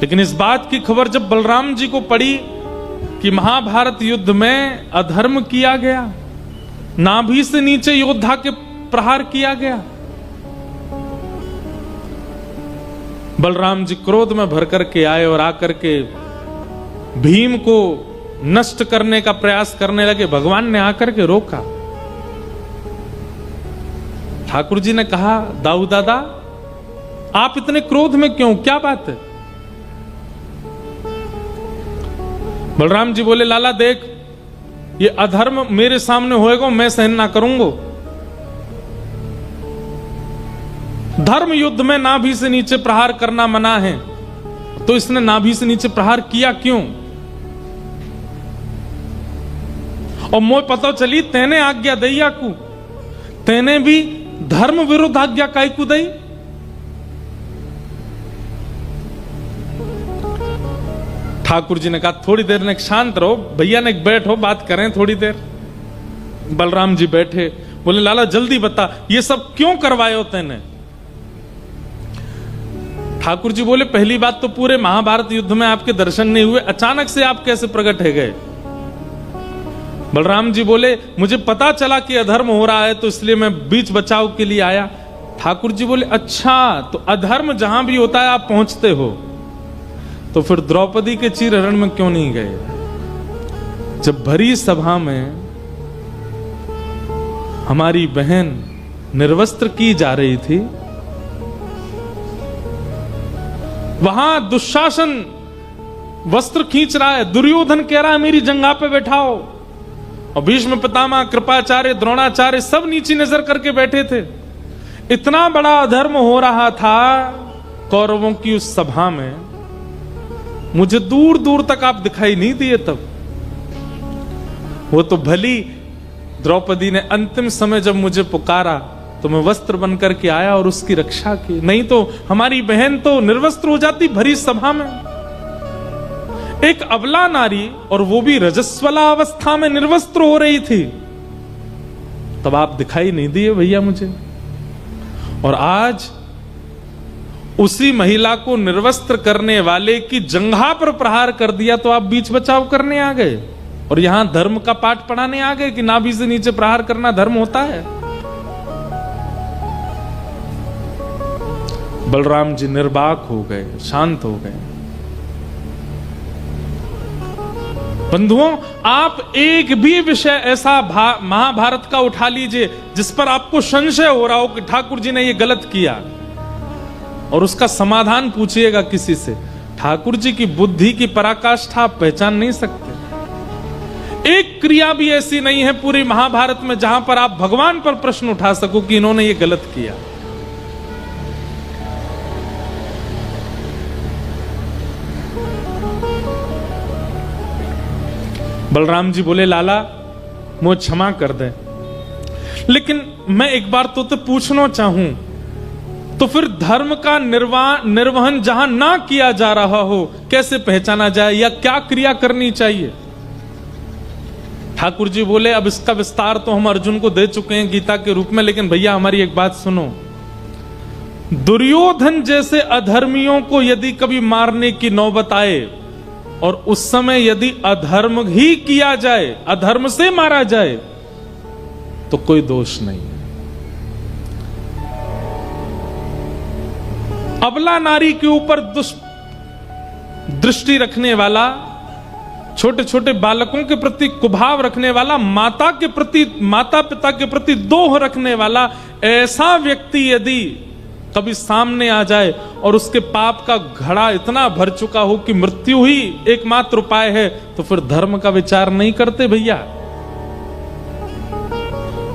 लेकिन इस बात की खबर जब बलराम जी को पड़ी कि महाभारत युद्ध में अधर्म किया गया, नाभि से नीचे योद्धा के प्रहार किया गया, बलराम जी क्रोध में भर करके आए और आकर के भीम को नष्ट करने का प्रयास करने लगे। भगवान ने आकर के रोका। ठाकुर जी ने कहा, दाऊ दादा आप इतने क्रोध में क्यों, क्या बात है? बलराम जी बोले, लाला देख, ये अधर्म मेरे सामने होएगा, मैं सहन ना करूंगा। धर्म युद्ध में नाभि से नीचे प्रहार करना मना है, तो इसने नाभि से नीचे प्रहार किया क्यों? और मोह पता चली तेने आज्ञा दैया को, तेने भी धर्म विरुद्ध आज्ञा काय को दई। ठाकुर जी ने कहा, थोड़ी देर ने शांत रहो, भैया ने बैठो, बात करें थोड़ी देर। बलराम जी बैठे, बोले, लाला जल्दी बता, ये सब क्यों करवायो तेने? ठाकुर जी बोले, पहली बात तो पूरे महाभारत युद्ध में आपके दर्शन नहीं हुए, अचानक से आप कैसे प्रकट है गए? बलराम जी बोले, मुझे पता चला कि अधर्म हो रहा है, तो इसलिए मैं बीच बचाव के लिए आया। ठाकुर जी बोले, अच्छा, तो अधर्म जहां भी होता है आप पहुंचते हो, तो फिर द्रौपदी के चीरहरण में क्यों नहीं गए? जब भरी सभा में हमारी बहन निर्वस्त्र की जा रही थी, वहां दुशासन वस्त्र खींच रहा है, दुर्योधन कह रहा है मेरी जंघा पे बैठाओ, और भीष्म पितामह, कृपाचार्य, द्रोणाचार्य सब नीची नजर करके बैठे थे। इतना बड़ा अधर्म हो रहा था कौरवों की उस सभा में, मुझे दूर दूर तक आप दिखाई नहीं दिए। तब वो तो भली द्रौपदी ने अंतिम समय जब मुझे पुकारा तो मैं वस्त्र बनकर के आया और उसकी रक्षा की, नहीं तो हमारी बहन तो निर्वस्त्र हो जाती भरी सभा में। एक अबला नारी, और वो भी रजस्वला अवस्था में निर्वस्त्र हो रही थी, तब आप दिखाई नहीं दिए भैया मुझे। और आज उसी महिला को निर्वस्त्र करने वाले की जंघा पर प्रहार कर दिया, तो आप बीच बचाव करने आ गए और यहां धर्म का पाठ पढ़ाने आ गए कि नाभि से नीचे प्रहार करना धर्म होता है। बलराम जी निर्बाक हो गए, शांत हो गए। बंधुओं, आप एक भी विषय ऐसा महाभारत का उठा लीजिए जिस पर आपको संशय हो रहा हो कि ठाकुर जी ने ये गलत किया, और उसका समाधान पूछिएगा किसी से, ठाकुर जी की बुद्धि की पराकाष्ठा आप पहचान नहीं सकते। एक क्रिया भी ऐसी नहीं है पूरी महाभारत में जहां पर आप भगवान पर प्रश्न उठा सको कि इन्होंने ये गलत किया। बलराम जी बोले, लाला मुझे क्षमा कर दे, लेकिन मैं एक बार तो पूछना चाहूं, तो फिर धर्म का निर्वहन जहां ना किया जा रहा हो कैसे पहचाना जाए, या क्या क्रिया करनी चाहिए? ठाकुर जी बोले अब इसका विस्तार तो हम अर्जुन को दे चुके हैं गीता के रूप में, लेकिन भैया हमारी एक बात सुनो। दुर्योधन जैसे अधर्मियों को यदि कभी मारने की नौबत आए और उस समय यदि अधर्म ही किया जाए, अधर्म से मारा जाए, तो कोई दोष नहीं। अबला नारी के ऊपर दृष्टि रखने वाला, छोटे छोटे बालकों के प्रति कुभाव रखने वाला, माता पिता के प्रति दोह रखने वाला ऐसा व्यक्ति यदि कभी सामने आ जाए और उसके पाप का घड़ा इतना भर चुका हो कि मृत्यु ही एकमात्र उपाय है, तो फिर धर्म का विचार नहीं करते भैया।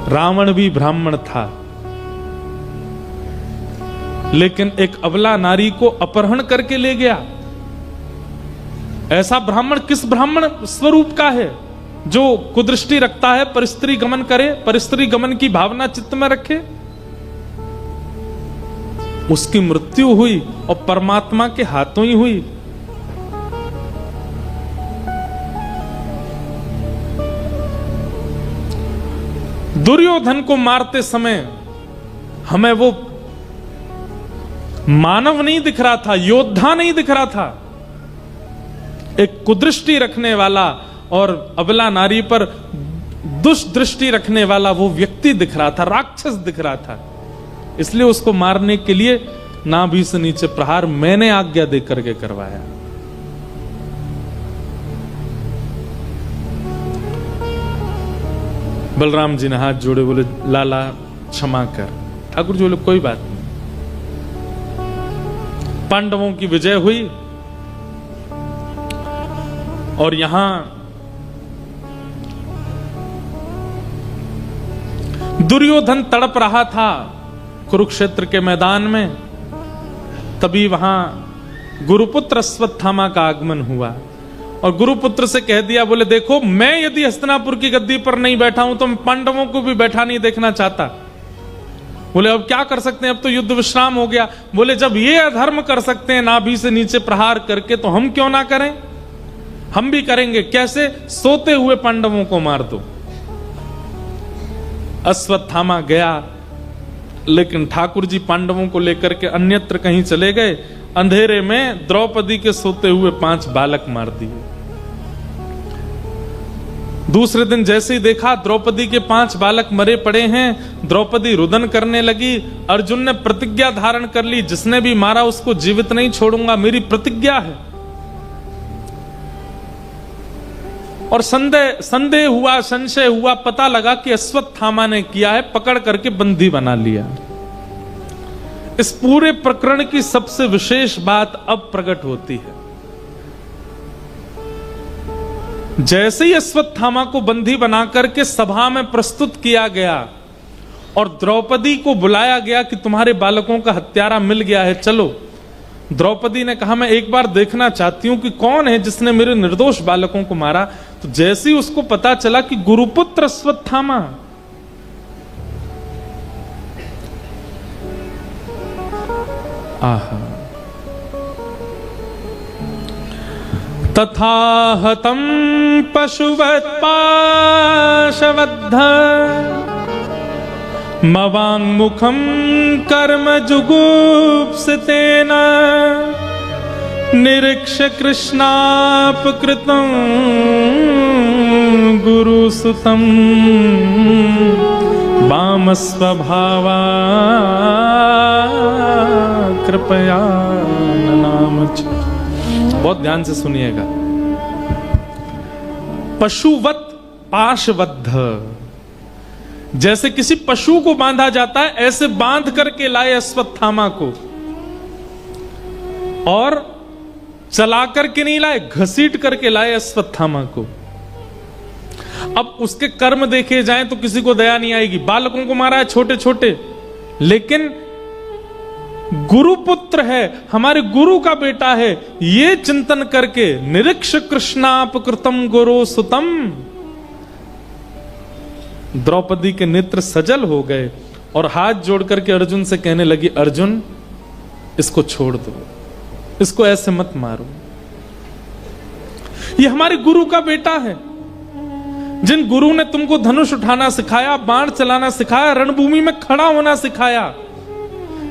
रावण भी ब्राह्मण था, लेकिन एक अबला नारी को अपहरण करके ले गया। ऐसा ब्राह्मण किस ब्राह्मण स्वरूप का है जो कुदृष्टि रखता है, परिस्त्री गमन करे, परिस्त्री गमन की भावना चित्त में रखे? उसकी मृत्यु हुई और परमात्मा के हाथों ही हुई। दुर्योधन को मारते समय हमें वो मानव नहीं दिख रहा था, योद्धा नहीं दिख रहा था, एक कुदृष्टि रखने वाला और अबला नारी पर दुष्दृष्टि रखने वाला वो व्यक्ति दिख रहा था, राक्षस दिख रहा था। इसलिए उसको मारने के लिए नाभि से नीचे प्रहार मैंने आज्ञा दे करके करवाया। बलराम जी ने हाथ जोड़े, बोले लाला क्षमा कर। ठाकुर जी बोले कोई बात नहीं। पांडवों की विजय हुई और यहां दुर्योधन तड़प रहा था कुरुक्षेत्र के मैदान में। तभी वहां गुरुपुत्र अश्वत्थामा का आगमन हुआ और गुरुपुत्र से कह दिया, बोले देखो मैं यदि हस्तिनापुर की गद्दी पर नहीं बैठा हूं तो मैं पांडवों को भी बैठा नहीं देखना चाहता। बोले अब क्या कर सकते हैं, अब तो युद्ध विश्राम हो गया। बोले जब ये अधर्म कर सकते हैं नाभि से नीचे प्रहार करके, तो हम क्यों ना करें? हम भी करेंगे। कैसे? सोते हुए पांडवों को मार दो। अश्वत्थामा गया, लेकिन ठाकुर जी पांडवों को लेकर के अन्यत्र कहीं चले गए। अंधेरे में द्रौपदी के सोते हुए 5 बालक मार दिए। दूसरे दिन जैसे ही देखा द्रौपदी के 5 बालक मरे पड़े हैं, द्रौपदी रुदन करने लगी। अर्जुन ने प्रतिज्ञा धारण कर ली, जिसने भी मारा उसको जीवित नहीं छोड़ूंगा, मेरी प्रतिज्ञा है। और संदेह हुआ, संशय हुआ, पता लगा कि अश्वत्थामा ने किया है, पकड़ करके बंदी बना लिया। इस पूरे प्रकरण की सबसे विशेष बात अब प्रकट होती है। जैसे ही अश्वत्थामा को बंदी बनाकर के सभा में प्रस्तुत किया गया और द्रौपदी को बुलाया गया कि तुम्हारे बालकों का हत्यारा मिल गया है, चलो। द्रौपदी ने कहा मैं एक बार देखना चाहती हूं कि कौन है जिसने मेरे निर्दोष बालकों को मारा। तो जैसे ही उसको पता चला कि गुरुपुत्र अश्वत्थामा, आहा, तथा हतं पशुवत् पाशवद्ध मवाङ्मुखं कर्म जुगुप्सितेन निरीक्ष्य कृष्णापकृतं गुरुसुतं वामस्वभावा कृपया ननामच। बहुत ध्यान से सुनिएगा। पशुवत पाशबद्ध, जैसे किसी पशु को बांधा जाता है ऐसे बांध करके लाए अश्वत्थामा को, और चला करके नहीं लाए, घसीट करके लाए अश्वत्थामा को। अब उसके कर्म देखे जाएं तो किसी को दया नहीं आएगी। बालकों को मारा है छोटे छोटे, लेकिन गुरुपुत्र है, हमारे गुरु का बेटा है, ये चिंतन करके निरीक्ष कृष्णापकृतम गुरु सुतम, द्रौपदी के नेत्र सजल हो गए और हाथ जोड़ करके अर्जुन से कहने लगी, अर्जुन इसको छोड़ दो, इसको ऐसे मत मारो, ये हमारे गुरु का बेटा है। जिन गुरु ने तुमको धनुष उठाना सिखाया, बाण चलाना सिखाया, रणभूमि में खड़ा होना सिखाया,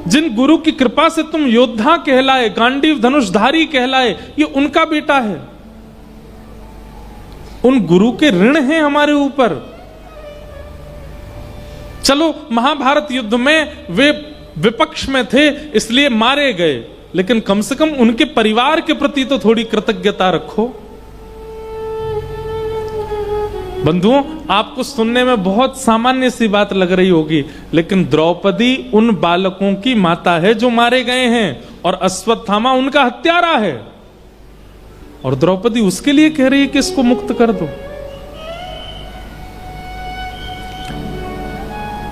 जिन गुरु की कृपा से तुम योद्धा कहलाए, गांडीव धनुषधारी कहलाए, ये उनका बेटा है। उन गुरु के ऋण हैं हमारे ऊपर। चलो महाभारत युद्ध में वे विपक्ष में थे इसलिए मारे गए, लेकिन कम से कम उनके परिवार के प्रति तो थोड़ी कृतज्ञता रखो। बंधुओं, आपको सुनने में बहुत सामान्य सी बात लग रही होगी, लेकिन द्रौपदी उन बालकों की माता है जो मारे गए हैं और अश्वत्थामा उनका हत्यारा है, और द्रौपदी उसके लिए कह रही है कि इसको मुक्त कर दो।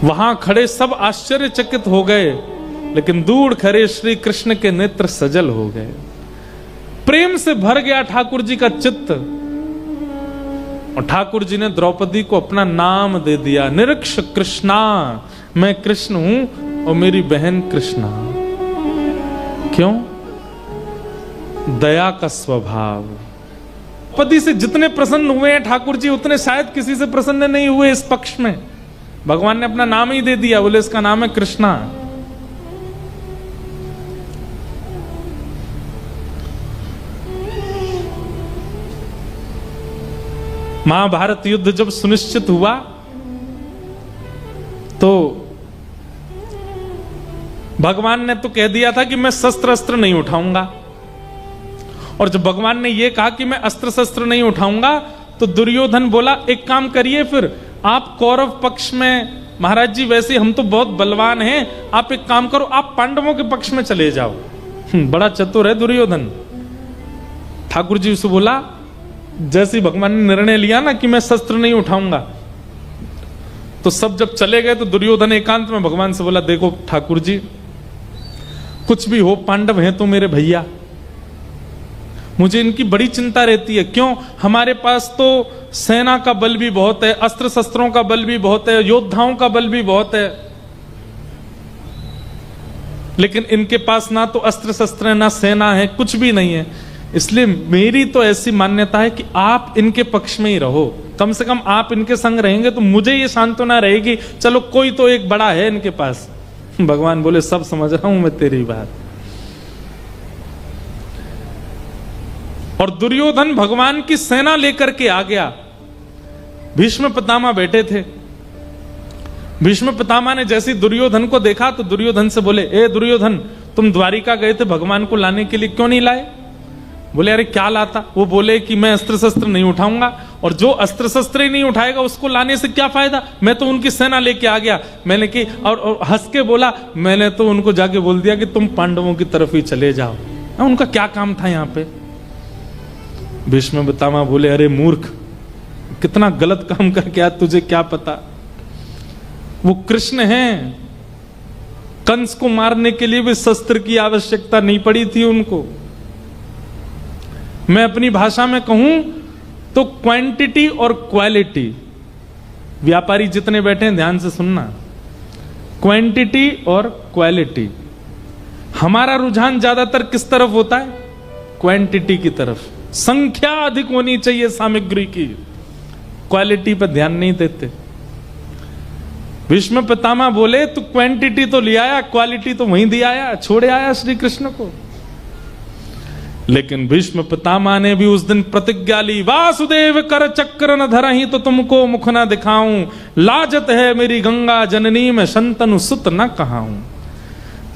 वहां खड़े सब आश्चर्यचकित हो गए, लेकिन दूर खड़े श्री कृष्ण के नेत्र सजल हो गए। प्रेम से भर गया ठाकुर जी का चित्त, और ठाकुर जी ने द्रौपदी को अपना नाम दे दिया, निरीक्ष कृष्णा, मैं कृष्ण हूं और मेरी बहन कृष्णा। क्यों? दया का स्वभाव। पति से जितने प्रसन्न हुए हैं ठाकुर जी, उतने शायद किसी से प्रसन्न नहीं हुए इस पक्ष में। भगवान ने अपना नाम ही दे दिया, बोले इसका नाम है कृष्णा। महाभारत युद्ध जब सुनिश्चित हुआ तो भगवान ने तो कह दिया था कि मैं शस्त्र अस्त्र नहीं उठाऊंगा, और जब भगवान ने यह कहा कि मैं अस्त्र शस्त्र नहीं उठाऊंगा, तो दुर्योधन बोला एक काम करिए, फिर आप कौरव पक्ष में, महाराज जी वैसे हम तो बहुत बलवान हैं, आप एक काम करो, आप पांडवों के पक्ष में चले जाओ। बड़ा चतुर है दुर्योधन। ठाकुर जी उसे बोला, जैसे भगवान ने निर्णय लिया ना कि मैं शस्त्र नहीं उठाऊंगा, तो सब जब चले गए तो दुर्योधन एकांत में भगवान से बोला, देखो ठाकुर जी, कुछ भी हो, पांडव हैं तो मेरे भैया, मुझे इनकी बड़ी चिंता रहती है। क्यों? हमारे पास तो सेना का बल भी बहुत है, अस्त्र शस्त्रों का बल भी बहुत है, योद्धाओं का बल भी बहुत है, लेकिन इनके पास ना तो अस्त्र शस्त्र है, ना सेना है, कुछ भी नहीं है। इसलिए मेरी तो ऐसी मान्यता है कि आप इनके पक्ष में ही रहो, कम से कम आप इनके संग रहेंगे तो मुझे ये सांत्वना रहेगी, चलो कोई तो एक बड़ा है इनके पास। भगवान बोले, सब समझ रहा हूं मैं तेरी बात। और दुर्योधन भगवान की सेना लेकर के आ गया। भीष्म पितामह बैठे थे। भीष्म पितामह ने जैसे दुर्योधन को देखा तो दुर्योधन से बोले, ए दुर्योधन, तुम द्वारिका गए थे भगवान को लाने के लिए, क्यों नहीं लाए? बोले, अरे क्या लाता? वो बोले कि मैं अस्त्र शस्त्र नहीं उठाऊंगा, और जो अस्त्र शस्त्र ही नहीं उठाएगा उसको लाने से क्या फायदा, मैं तो उनकी सेना लेके आ गया। मैंने कि और हंस के बोला, मैंने तो उनको जाके बोल दिया कि तुम पांडवों की तरफ ही चले जाओ, उनका क्या काम था यहाँ पे। भीष्म पितामह बोले, अरे मूर्ख, कितना गलत काम करके आया, तुझे क्या पता, वो कृष्ण हैं, कंस को मारने के लिए भी शस्त्र की आवश्यकता नहीं पड़ी थी उनको। मैं अपनी भाषा में कहूं तो क्वांटिटी और क्वालिटी, व्यापारी जितने बैठे हैं ध्यान से सुनना, क्वांटिटी और क्वालिटी। हमारा रुझान ज्यादातर किस तरफ होता है? क्वांटिटी की तरफ। संख्या अधिक होनी चाहिए सामग्री की, क्वालिटी पर ध्यान नहीं देते। भीष्म पितामह बोले, तू क्वांटिटी तो ले आया, क्वालिटी तो वहीं दिया आया, छोड़े आया श्री कृष्ण को। लेकिन भीष्म पितामह ने भी उस दिन प्रतिज्ञा ली, वासुदेव कर चक्र न धरहि तो तुमको मुख न दिखाऊं, लाजत है मेरी गंगा जननी में शंतनु सुत न कहाऊं।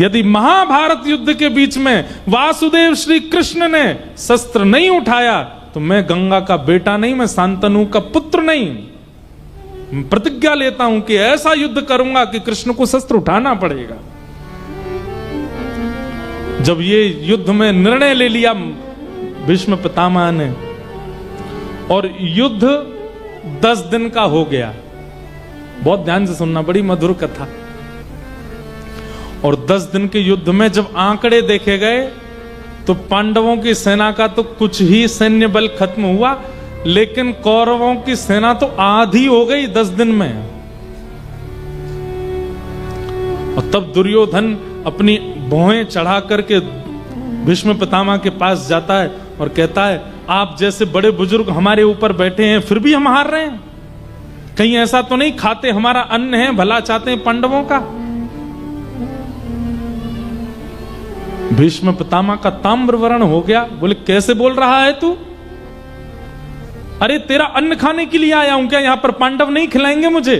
यदि महाभारत युद्ध के बीच में वासुदेव श्री कृष्ण ने शस्त्र नहीं उठाया तो मैं गंगा का बेटा नहीं, मैं शांतनु का पुत्र नहीं। प्रतिज्ञा लेता हूं कि ऐसा युद्ध करूंगा कि कृष्ण को शस्त्र उठाना पड़ेगा। जब ये युद्ध में निर्णय ले लिया भीष्म पितामह ने, और युद्ध 10 दिन का हो गया, बहुत ध्यान से सुनना, बड़ी मधुर कथा। और 10 दिन के युद्ध में जब आंकड़े देखे गए तो पांडवों की सेना का तो कुछ ही सैन्य बल खत्म हुआ, लेकिन कौरवों की सेना तो आधी हो गई 10 दिन में। और तब दुर्योधन अपनी भौहें चढ़ा करके भीष्म पितामह के पास जाता है और कहता है, आप जैसे बड़े बुजुर्ग हमारे ऊपर बैठे हैं, फिर भी हम हार रहे हैं। कहीं ऐसा तो नहीं खाते हमारा अन्न है, भला चाहते हैं पांडवों का। भीष्म पितामह का ताम्रवर्ण हो गया। बोले, कैसे बोल रहा है तू? अरे तेरा अन्न खाने के लिए आया हूं क्या? यहां पर पांडव नहीं खिलाएंगे मुझे?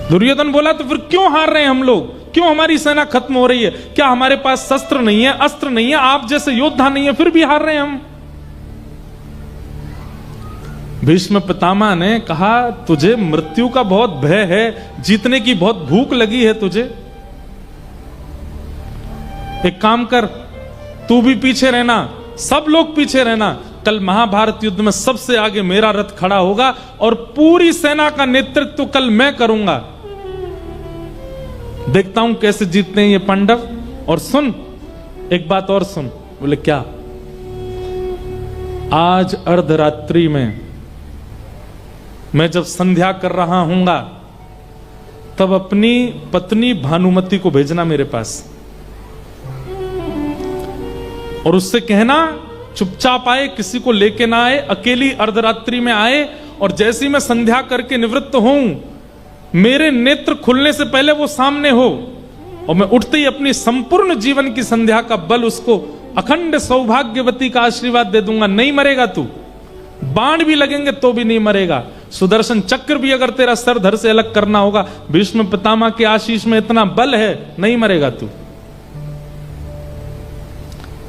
दुर्योधन बोला, तो फिर क्यों हार रहे हैं हम लोग? क्यों हमारी सेना खत्म हो रही है? क्या हमारे पास शस्त्र नहीं है, अस्त्र नहीं है, आप जैसे योद्धा नहीं है, फिर भी हार रहे हैं हम? भीष्म पितामह ने कहा, तुझे मृत्यु का बहुत भय है, जीतने की बहुत भूख लगी है तुझे। एक काम कर, तू भी पीछे रहना, सब लोग पीछे रहना। कल महाभारत युद्ध में सबसे आगे मेरा रथ खड़ा होगा और पूरी सेना का नेतृत्व तो कल मैं करूंगा। देखता हूं कैसे जीतते हैं ये पांडव। और सुन, एक बात और सुन। बोले, क्या? आज अर्धरात्रि में मैं जब संध्या कर रहा हूंगा, तब अपनी पत्नी भानुमति को भेजना मेरे पास और उससे कहना चुपचाप आए, किसी को लेके ना आए, अकेली अर्धरात्रि में आए। और जैसी मैं संध्या करके निवृत्त हूं, मेरे नेत्र खुलने से पहले वो सामने हो और मैं उठते ही अपनी संपूर्ण जीवन की संध्या का बल उसको अखंड सौभाग्यवती का आशीर्वाद दे दूंगा। नहीं मरेगा तू, बाण भी लगेंगे तो भी नहीं मरेगा। सुदर्शन चक्र भी अगर तेरा सर धड़ से अलग करना होगा, भीष्म पितामह के आशीष में इतना बल है, नहीं मरेगा तू।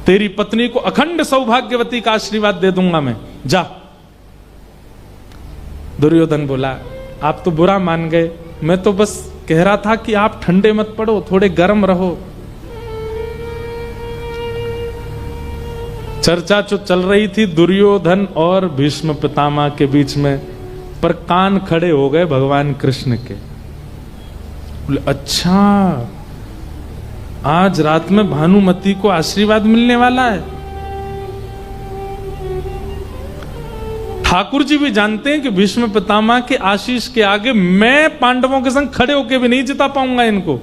तेरी पत्नी को अखंड सौभाग्यवती का आशीर्वाद दे दूंगा मैं, जा। दुर्योधन बोला, आप तो बुरा मान गए, मैं तो बस कह रहा था कि आप ठंडे मत पड़ो, थोड़े गर्म रहो। चर्चा जो चल रही थी दुर्योधन और भीष्म पितामह के बीच में, पर कान खड़े हो गए भगवान कृष्ण के। बोले, अच्छा, आज रात में भानुमति को आशीर्वाद मिलने वाला है। ठाकुर जी भी जानते हैं कि भीष्म पितामह के आशीष के आगे मैं पांडवों के संग खड़े होकर भी नहीं जिता पाऊंगा इनको।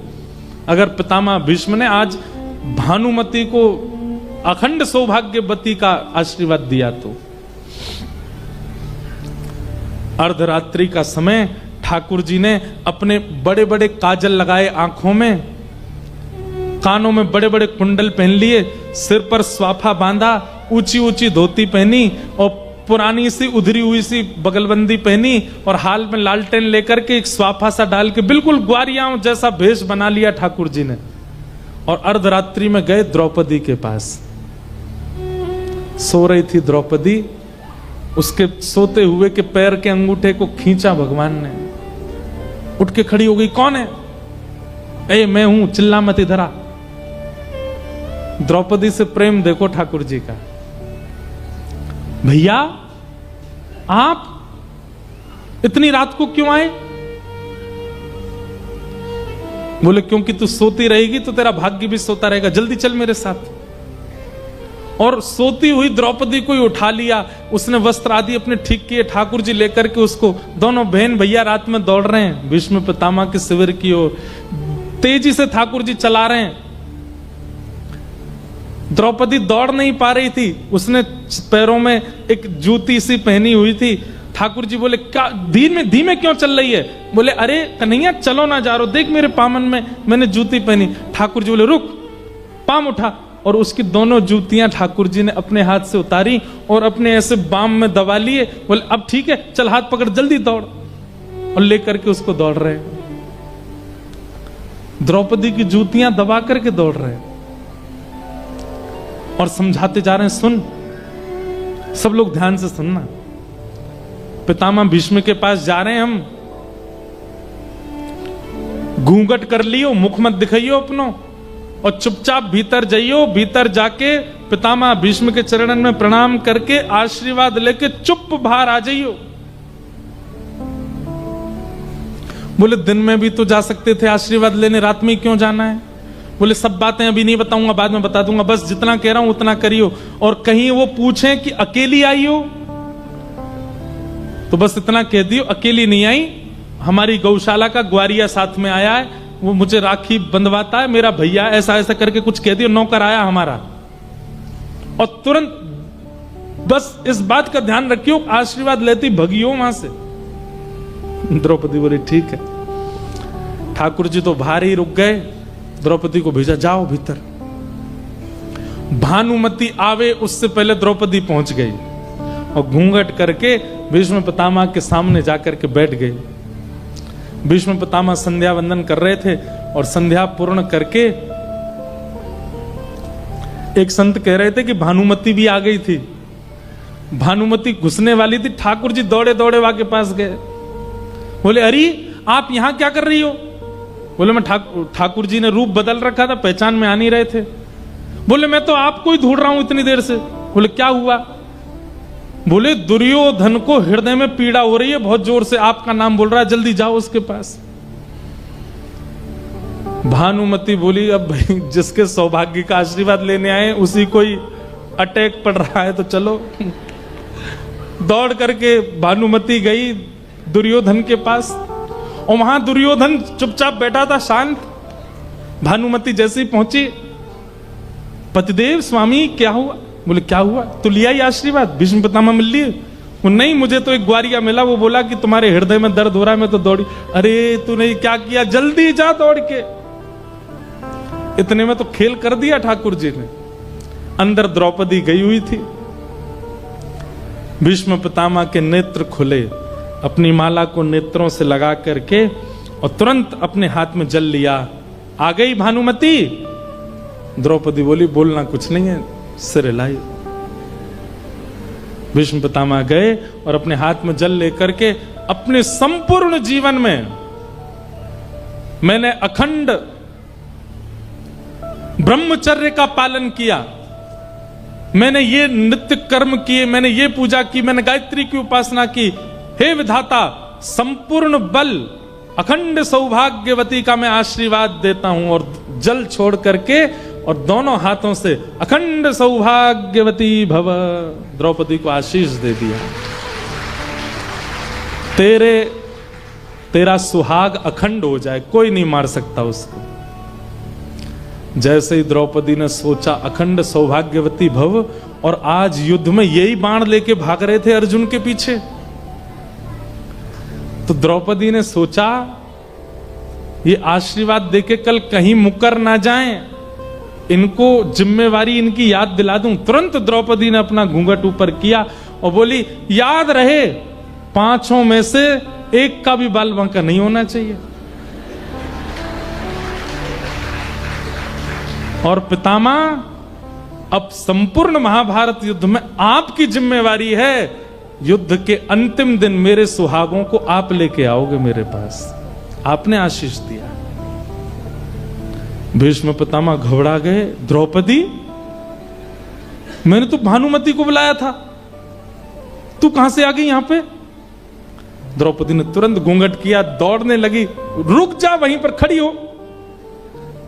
अगर पितामह भीष्म ने आज भानुमति को अखंड सौभाग्यवती का आशीर्वाद दिया तो। अर्धरात्रि का समय, ठाकुर जी ने अपने बड़े बड़े काजल लगाए आंखों में, कानों में बड़े बड़े कुंडल पहन लिए, सिर पर स्वाफा बांधा, ऊंची ऊंची धोती पहनी और पुरानी सी उधरी हुई सी बगलबंदी पहनी और हाल में लालटेन लेकर के एक स्वाफा सा डाल के बिल्कुल ग्वारियां जैसा भेष बना लिया ठाकुर जी ने। और अर्धरात्रि में गए द्रौपदी के पास। सो रही थी द्रौपदी, उसके सोते हुए के पैर के अंगूठे को खींचा भगवान ने, उठ के खड़ी हो गई। कौन है? ए, मैं हूं, चिल्ला मत इधर आ। द्रौपदी से प्रेम देखो ठाकुर जी का। भैया, आप इतनी रात को क्यों आए? बोले, क्योंकि तू सोती रहेगी तो तेरा भाग्य भी सोता रहेगा, जल्दी चल मेरे साथ। और सोती हुई द्रौपदी को ही उठा लिया, उसने वस्त्र आदि अपने ठीक किए, ठाकुर जी लेकर के उसको, दोनों बहन भैया रात में दौड़ रहे हैं भीष्म पितामह के शिविर की ओर, तेजी से ठाकुर जी चला रहे हैं। द्रौपदी दौड़ नहीं पा रही थी, उसने पैरों में एक जूती सी पहनी हुई थी। ठाकुर जी बोले, क्या धीमे धीमे क्यों चल रही है? बोले, अरे कन्हैया चलो ना जा रहा, देख मेरे पामन में मैंने जूती पहनी। ठाकुर जी बोले, रुक, पाम उठा। और उसकी दोनों जूतियां ठाकुर जी ने अपने हाथ से उतारी और अपने ऐसे बाम में दबा लिए। बोले, अब ठीक है, चल हाथ पकड़, जल्दी दौड़। और लेकर के उसको दौड़ रहे, द्रौपदी की जूतियां दबा करके दौड़ रहे और समझाते जा रहे हैं। सुन, सब लोग ध्यान से सुनना। पितामह भीष्म के पास जा रहे हैं हम, घूंघट कर लियो, मुख मत दिखाइयो अपनो और चुपचाप भीतर जाइयो। भीतर जाके पितामह भीष्म के चरणन में प्रणाम करके आशीर्वाद लेके चुप बाहर आ जाइयो। बोले, दिन में भी तो जा सकते थे आशीर्वाद लेने, रात में क्यों जाना है? बोले, सब बातें अभी नहीं बताऊंगा, बाद में बता दूंगा, बस जितना कह रहा हूं उतना करियो। और कहीं वो पूछें कि अकेली आई हो तो बस इतना कह दियो, अकेली नहीं आई, हमारी गौशाला का ग्वारिया साथ में आया है, वो मुझे राखी बंधवाता है, मेरा भैया ऐसा ऐसा करके कुछ कह दिया, नौकर आया हमारा, और तुरंत बस इस बात का ध्यान रखियो, आशीर्वाद लेती भगियो वहां से। द्रौपदी बोली ठीक है। ठाकुर जी तो बाहर ही रुक गए, द्रौपदी को भेजा जाओ भीतर। भानुमति आवे उससे पहले द्रौपदी पहुंच गई और घूंघट करके भीष्म पितामह के सामने जाकर के बैठ गई। भीष्म पितामह संध्या वंदन कर रहे थे और संध्या पूर्ण करके एक संत कह रहे थे कि भानुमति भी आ गई थी। भानुमति घुसने वाली थी, ठाकुर जी दौड़े दौड़े वहां के पास गए, बोले अरे आप यहां क्या कर रही हो? बोले मैं ठाकुर जी ने रूप बदल रखा था, पहचान में आ नहीं रहे थे। बोले मैं तो आपको ही ढूंढ रहा हूं इतनी देर से। बोले क्या हुआ? बोले दुर्योधन को हृदय में पीड़ा हो रही है, बहुत जोर से आपका नाम बोल रहा है, जल्दी जाओ उसके पास। भानुमति बोली अब भाई जिसके सौभाग्य का आशीर्वाद लेने आए उसी को ही अटैक पड़ रहा है तो चलो। दौड़ करके भानुमति गई दुर्योधन के पास और वहां दुर्योधन चुपचाप बैठा था, शांत। भानुमति जैसे ही पहुंची, पतिदेव स्वामी क्या हुआ? बोले क्या हुआ? तो लिया ही आशीर्वाद, भीष्म पितामह मिल लिए? वो नहीं, मुझे तो एक ग्वारिया मिला, वो बोला कि तुम्हारे हृदय में दर्द हो रहा है, मैं तो दौड़ी। अरे तूने क्या किया? जल्दी जा दौड़ के। इतने में तो खेल कर दिया ठाकुर जी ने। अंदर द्रौपदी गई हुई थी, भीष्म पितामह के नेत्र खुले, अपनी माला को नेत्रों से लगा करके और तुरंत अपने हाथ में जल लिया। आ गई भानुमति? द्रौपदी बोली बोलना कुछ नहीं है, सिर हिलाई। भीष्म पितामह गए और अपने हाथ में जल लेकर के अपने संपूर्ण जीवन में मैंने अखंड ब्रह्मचर्य का पालन किया, मैंने ये नित्य कर्म किए, मैंने ये पूजा की, मैंने गायत्री की उपासना की। हे विधाता, संपूर्ण बल अखंड सौभाग्यवती का मैं आशीर्वाद देता हूं। और जल छोड़ करके और दोनों हाथों से अखंड सौभाग्यवती भव, द्रौपदी को आशीष दे दिया। तेरा सुहाग अखंड हो जाए, कोई नहीं मार सकता उसको। जैसे ही द्रौपदी ने सोचा अखंड सौभाग्यवती भव, और आज युद्ध में यही बाण लेके भाग रहे थे अर्जुन के पीछे, तो द्रौपदी ने सोचा ये आशीर्वाद देके कल कहीं मुकर ना जाएं, इनको जिम्मेवारी इनकी याद दिला दूं। तुरंत द्रौपदी ने अपना घूंघट ऊपर किया और बोली याद रहे पांचों में से एक का भी बाल बांका नहीं होना चाहिए। और पितामह अब संपूर्ण महाभारत युद्ध में आपकी जिम्मेवारी है, युद्ध के अंतिम दिन मेरे सुहागों को आप लेके आओगे मेरे पास। आपने आशीष दिया। भीष्म पितामह घबरा गए, द्रौपदी मैंने तो भानुमति को बुलाया था, तू कहां से आ गई यहां पे? द्रौपदी ने तुरंत घूंघट किया, दौड़ने लगी। रुक जा, वहीं पर खड़ी हो।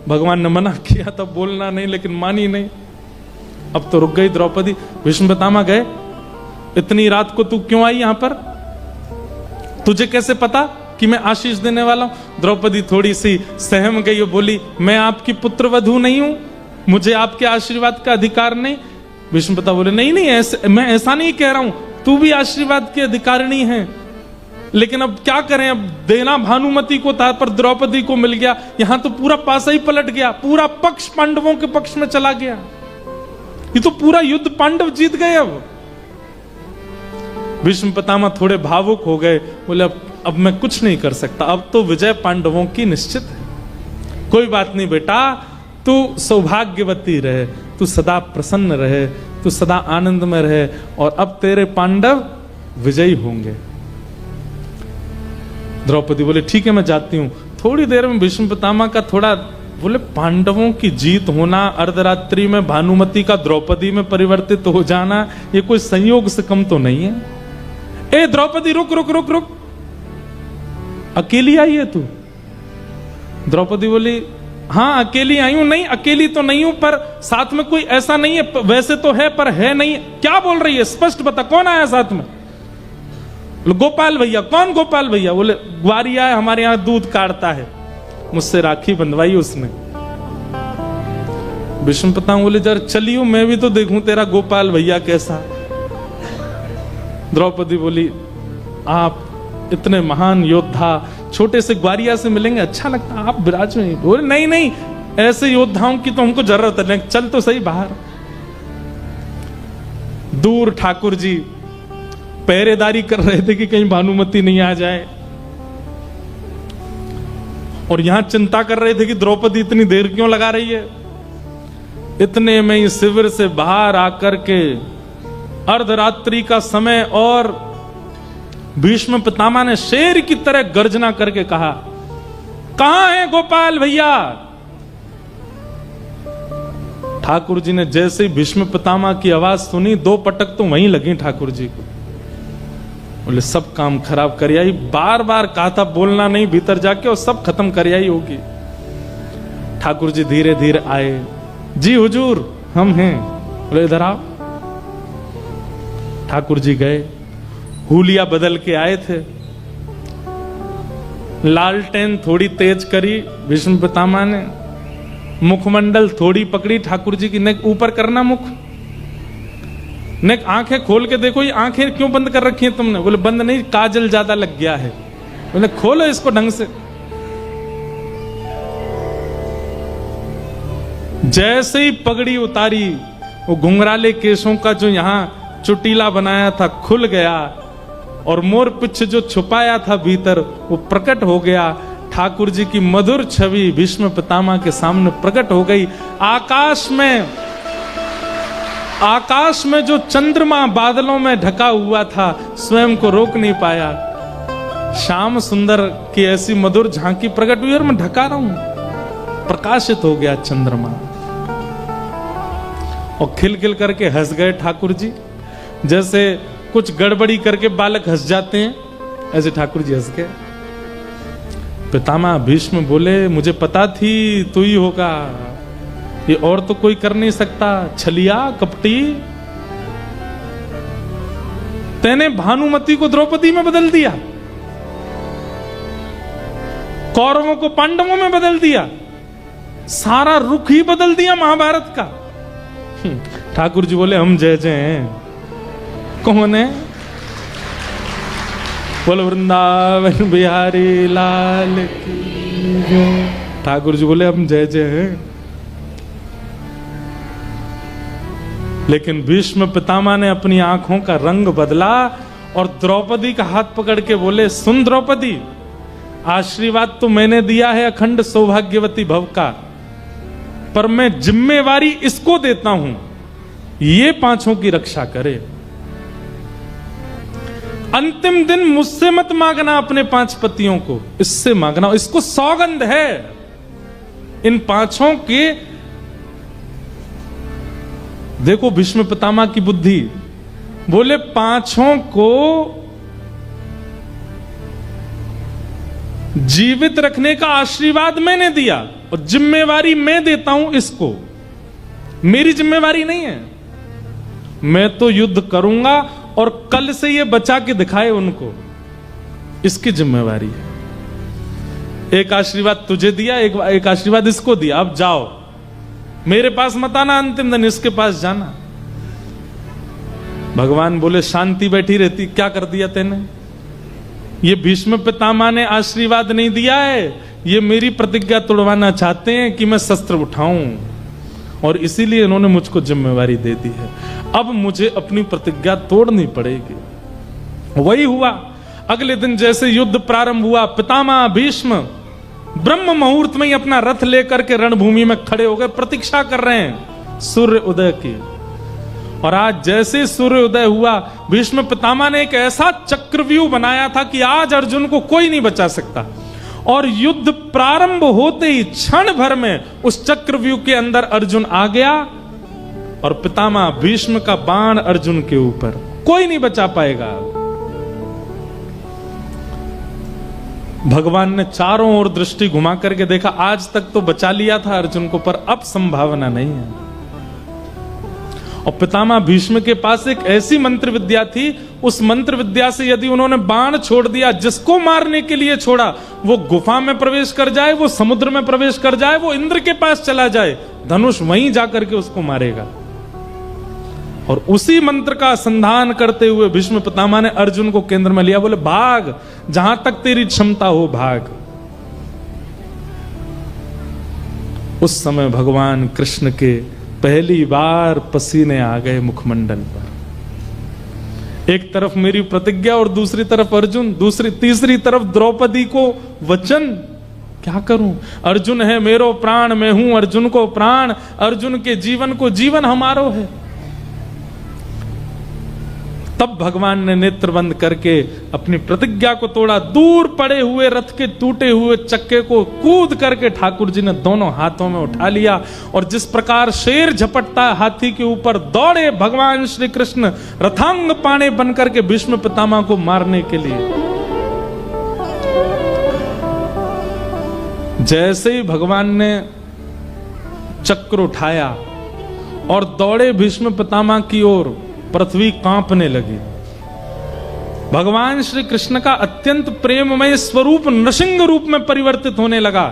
भगवान ने मना किया तब बोलना नहीं, लेकिन मानी नहीं। अब तो रुक गई द्रौपदी। भीष्म पितामह गए, इतनी रात को तू क्यों आई यहां पर? तुझे कैसे पता कि मैं आशीष देने वाला हूं? द्रौपदी थोड़ी सी सहम गई और बोली मैं आपकी पुत्र वधू नहीं हूं, मुझे आपके आशीर्वाद का अधिकार नहीं। भीष्म पिता बोले नहीं नहीं, ऐसे मैं ऐसा नहीं कह रहा हूं, तू भी आशीर्वाद की अधिकारिणी है, लेकिन अब क्या करें, अब देना भानुमति को था पर द्रौपदी को मिल गया। यहां तो पूरा पासा ही पलट गया, पूरा पक्ष पांडवों के पक्ष में चला गया। ये तो पूरा युद्ध पांडव जीत गए। अब भीष्म पितामह थोड़े भावुक हो गए, बोले अब मैं कुछ नहीं कर सकता, अब तो विजय पांडवों की निश्चित है। कोई बात नहीं बेटा, तू सौभाग्यवती रहे, तू सदा प्रसन्न रहे, तू सदा आनंद में रहे, और अब तेरे पांडव विजयी होंगे। द्रौपदी बोले ठीक है मैं जाती हूं। थोड़ी देर में भीष्म पितामह का थोड़ा बोले पांडवों की जीत होना, अर्धरात्रि में भानुमति का द्रौपदी में परिवर्तित हो जाना, ये कोई संयोग से कम तो नहीं है। ए द्रौपदी रुक रुक रुक रुक, अकेली आई है तू? द्रौपदी बोली हाँ अकेली आई हूं। नहीं अकेली तो नहीं हूं, पर साथ में कोई ऐसा नहीं है, वैसे तो है पर है नहीं। क्या बोल रही है, स्पष्ट बता, कौन आया साथ में? बोले गोपाल भैया। कौन गोपाल भैया? बोले ग्वारिया है, हमारे यहाँ दूध काटता है, मुझसे राखी बंधवाई उसने। भीष्म पितामह बोले जरा चलियो, मैं भी तो देखूं तेरा गोपाल भैया कैसा। द्रौपदी बोली आप इतने महान योद्धा छोटे से ग्वारिया से मिलेंगे, अच्छा लगता, आप विराज में। बोले नहीं नहीं, ऐसे योद्धाओं की तो हमको जरूरत है, चल तो सही बाहर। दूर ठाकुर जी पहरेदारी कर रहे थे कि कहीं भानुमति नहीं आ जाए, और यहां चिंता कर रहे थे कि द्रौपदी इतनी देर क्यों लगा रही है। इतने में ही शिविर से बाहर आकर के अर्धरात्रि का समय, और भीष्म पितामह ने शेर की तरह गर्जना करके कहा, कहां है गोपाल भैया? ठाकुर जी ने जैसे ही भीष्म पितामह की आवाज सुनी, 2 पटक तो वहीं लगी ठाकुर जी को। बोले सब काम खराब कर आई, बार बार कहा था बोलना नहीं भीतर जाके, और सब खत्म कर आई होगी। ठाकुर जी धीरे धीरे आए। जी हुजूर हम हैं। बोले इधर आओ। ठाकुर जी गए, हुलिया बदल के आए थे, लालटेन थोड़ी तेज करी भीष्म पितामह ने, मुखमंडल थोड़ी पकड़ी ठाकुर जी की, नेक ऊपर करना मुख, नेक आंखें खोल के देखो, ये आंखें क्यों बंद कर रखी हैं तुमने? बोले बंद नहीं, काजल ज्यादा लग गया है। बोले खोलो इसको ढंग से। जैसे ही पगड़ी उतारी, वो घुंघराले केशों का जो यहां चुटीला बनाया था खुल गया, और मोर पिछ जो छुपाया था भीतर वो प्रकट हो गया। ठाकुर जी की मधुर छवि भीष्म पितामह के सामने प्रकट हो गई। आकाश में जो चंद्रमा बादलों में ढका हुआ था, स्वयं को रोक नहीं पाया। श्याम सुंदर की ऐसी मधुर झांकी प्रकट हुई, और मैं ढका रहा हूं, प्रकाशित हो गया चंद्रमा। और खिलखिल करके हंस गए ठाकुर जी, जैसे कुछ गड़बड़ी करके बालक हंस जाते हैं, ऐसे ठाकुर जी हंस गए। पितामह भीष्म बोले मुझे पता थी तू ही होगा, ये और तो कोई कर नहीं सकता। छलिया कपटी, तेने भानुमति को द्रौपदी में बदल दिया, कौरवों को पांडवों में बदल दिया, सारा रुख ही बदल दिया महाभारत का। ठाकुर जी बोले हम जय जय हैं। कौन है? बोल वृंदावन बिहारी लाल की जय। ठाकुर जी बोले हम जय जय हैं। लेकिन भीष्म पितामह ने अपनी आंखों का रंग बदला और द्रौपदी का हाथ पकड़ के बोले सुन द्रौपदी, आशीर्वाद तो मैंने दिया है अखंड सौभाग्यवती भव का, पर मैं जिम्मेवारी इसको देता हूं, ये पांचों की रक्षा करे। अंतिम दिन मुझसे मत मांगना अपने 5 पतियों को, इससे मांगना, इसको सौगंध है इन पांचों के। देखो भीष्म पितामह की बुद्धि, बोले पांचों को जीवित रखने का आशीर्वाद मैंने दिया और जिम्मेवारी मैं देता हूं इसको, मेरी जिम्मेवारी नहीं है। मैं तो युद्ध करूंगा और कल से ये बचा के दिखाए उनको, इसकी जिम्मेवारी है। एक आशीर्वाद तुझे दिया, एक आशीर्वाद इसको दिया, अब जाओ, मेरे पास मत आना, अंतिम दिन इसके पास जाना। भगवान बोले शांति बैठी रहती, क्या कर दिया तेने? ये भीष्म पितामह ने आशीर्वाद नहीं दिया है, ये मेरी प्रतिज्ञा तोड़वाना चाहते हैं कि मैं शस्त्र उठाऊं, और इसीलिए इन्होंने मुझको जिम्मेवारी दे दी है। अब मुझे अपनी प्रतिज्ञा तोड़नी पड़ेगी। वही हुआ। अगले दिन जैसे युद्ध प्रारंभ हुआ, पितामह भीष्म ब्रह्म मुहूर्त में ही अपना रथ लेकर के रणभूमि में खड़े हो गए, प्रतीक्षा कर रहे हैं सूर्य उदय की। और आज जैसे सूर्य उदय हुआ, भीष्म पितामह ने एक ऐसा चक्रव्यूह बनाया था कि आज अर्जुन को कोई नहीं बचा सकता। और युद्ध प्रारंभ होते ही क्षण भर में उस चक्रव्यूह के अंदर अर्जुन आ गया, और पितामह भीष्म का बाण अर्जुन के ऊपर, कोई नहीं बचा पाएगा। भगवान ने चारों ओर दृष्टि घुमा करके देखा, आज तक तो बचा लिया था अर्जुन को, पर अब संभावना नहीं है। और पितामह भीष्म के पास एक ऐसी मंत्र विद्या थी, उस मंत्र विद्या से यदि उन्होंने बाण छोड़ दिया, जिसको मारने के लिए छोड़ा, वो गुफा में प्रवेश कर जाए, वो समुद्र में प्रवेश कर जाए, वो इंद्र के पास चला जाए, धनुष वहीं जाकर के उसको मारेगा। और उसी मंत्र का संधान करते हुए भीष्म पितामह ने अर्जुन को केंद्र में लिया, बोले भाग, जहां तक तेरी क्षमता हो भाग। उस समय भगवान कृष्ण के पहली बार पसीने आ गए मुखमंडल पर। एक तरफ मेरी प्रतिज्ञा और दूसरी तरफ अर्जुन, तीसरी तरफ द्रौपदी को वचन। क्या करूं? अर्जुन है मेरो प्राण, मैं हूं अर्जुन को प्राण, अर्जुन के जीवन को जीवन हमारो है। तब भगवान ने नेत्र बंद करके अपनी प्रतिज्ञा को तोड़ा, दूर पड़े हुए रथ के टूटे हुए चक्के को कूद करके ठाकुर जी ने दोनों हाथों में उठा लिया, और जिस प्रकार शेर झपटता है हाथी के ऊपर, दौड़े भगवान श्री कृष्ण रथांग पाणे बनकर के भीष्म पितामह को मारने के लिए। जैसे ही भगवान ने चक्र उठाया और दौड़े भीष्म पितामह की ओर, पृथ्वी कांपने लगी। भगवान श्री कृष्ण का अत्यंत प्रेममय स्वरूप नृसिंह रूप में परिवर्तित होने लगा।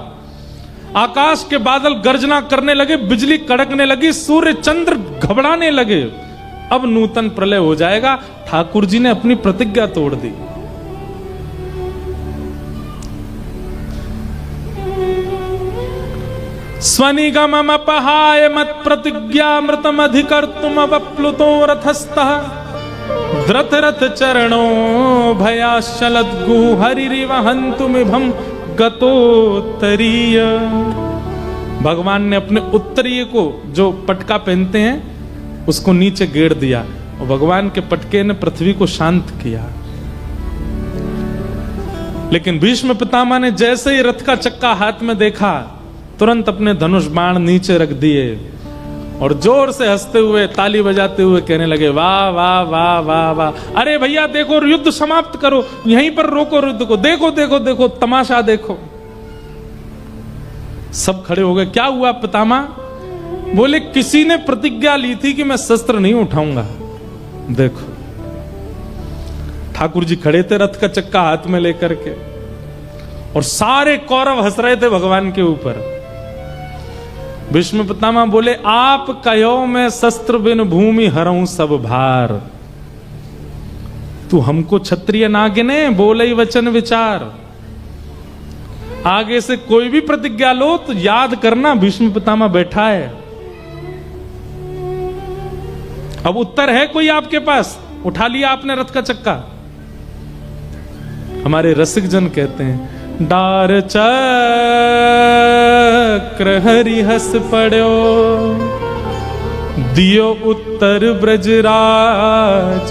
आकाश के बादल गर्जना करने लगे, बिजली कड़कने लगी, सूर्य चंद्र घबराने लगे। अब नूतन प्रलय हो जाएगा। ठाकुर जी ने अपनी प्रतिज्ञा तोड़ दी। स्वनिगममपहाय मत प्रतिज्ञा मृतम अधिकर्तुम वप्लुतो रथस्थः द्रतरथ चरणो भयाशलद्गु हरिरिवहन्तुमिभं गतोत्तरीय। भगवान ने अपने उत्तरीय को, जो पटका पहनते हैं, उसको नीचे गेड़ दिया, और भगवान के पटके ने पृथ्वी को शांत किया। लेकिन भीष्म पितामह ने जैसे ही रथ का चक्का हाथ में देखा, तुरंत अपने धनुष बाण नीचे रख दिए और जोर से हंसते हुए, ताली बजाते हुए कहने लगे, वाह वाह वाह वाह वाह, अरे भैया देखो, युद्ध समाप्त करो, यहीं पर रोको युद्ध को, देखो देखो देखो तमाशा देखो। सब खड़े हो गए। क्या हुआ पितामह? बोले किसी ने प्रतिज्ञा ली थी कि मैं शस्त्र नहीं उठाऊंगा। देखो, ठाकुर जी खड़े थे रथ का चक्का हाथ में लेकर के, और सारे कौरव हंस रहे थे भगवान के ऊपर। भीष्म पितामह बोले, आप कहो मैं शस्त्र बिन भूमि हरऊं सब भार। तू हमको क्षत्रिय ना गिने, बोले वचन विचार। आगे से कोई भी प्रतिज्ञा लो तो याद करना भीष्म पितामह बैठा है। अब उत्तर है कोई आपके पास? उठा लिया आपने रथ का चक्का। हमारे रसिक जन कहते हैं, डार चक्र हरि हस पड़ो, दियो उत्तर ब्रजराज।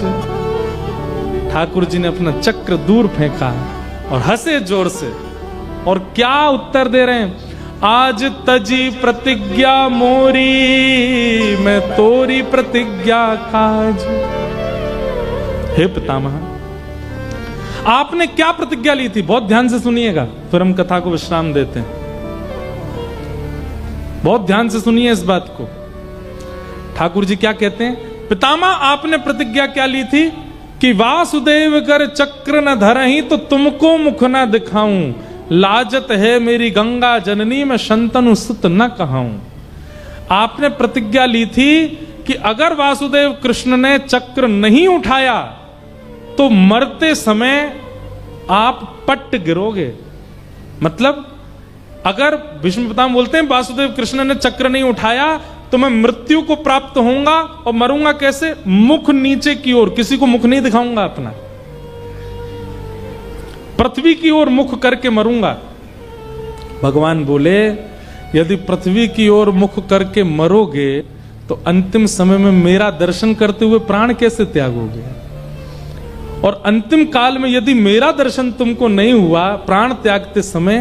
ठाकुर जी ने अपना चक्र दूर फेंका और हंसे जोर से, और क्या उत्तर दे रहे हैं? आज तजी प्रतिज्ञा मोरी, मैं तोरी प्रतिज्ञा काज। हे पितामह, आपने क्या प्रतिज्ञा ली थी? बहुत ध्यान से सुनिएगा, फिर हम कथा को विश्राम देते हैं। बहुत ध्यान से सुनिए इस बात को। ठाकुर जी क्या कहते हैं? पितामह, आपने प्रतिज्ञा क्या ली थी? कि वासुदेव कर चक्र न धरहीं तो तुमको मुख न दिखाऊं, लाजत है मेरी गंगा जननी में शंतनु सुत न कहाऊं। आपने प्रतिज्ञा ली थी कि अगर वासुदेव कृष्ण ने चक्र नहीं उठाया तो मरते समय आप पट्ट गिरोगे। मतलब अगर भीष्म पितामह बोलते हैं वासुदेव कृष्ण ने चक्र नहीं उठाया तो मैं मृत्यु को प्राप्त होऊंगा, और मरूंगा कैसे? मुख नीचे की ओर, किसी को मुख नहीं दिखाऊंगा अपना, पृथ्वी की ओर मुख करके मरूंगा। भगवान बोले, यदि पृथ्वी की ओर मुख करके मरोगे तो अंतिम समय में मेरा दर्शन करते हुए प्राण कैसे त्यागोगे? और अंतिम काल में यदि मेरा दर्शन तुमको नहीं हुआ प्राण त्यागते समय,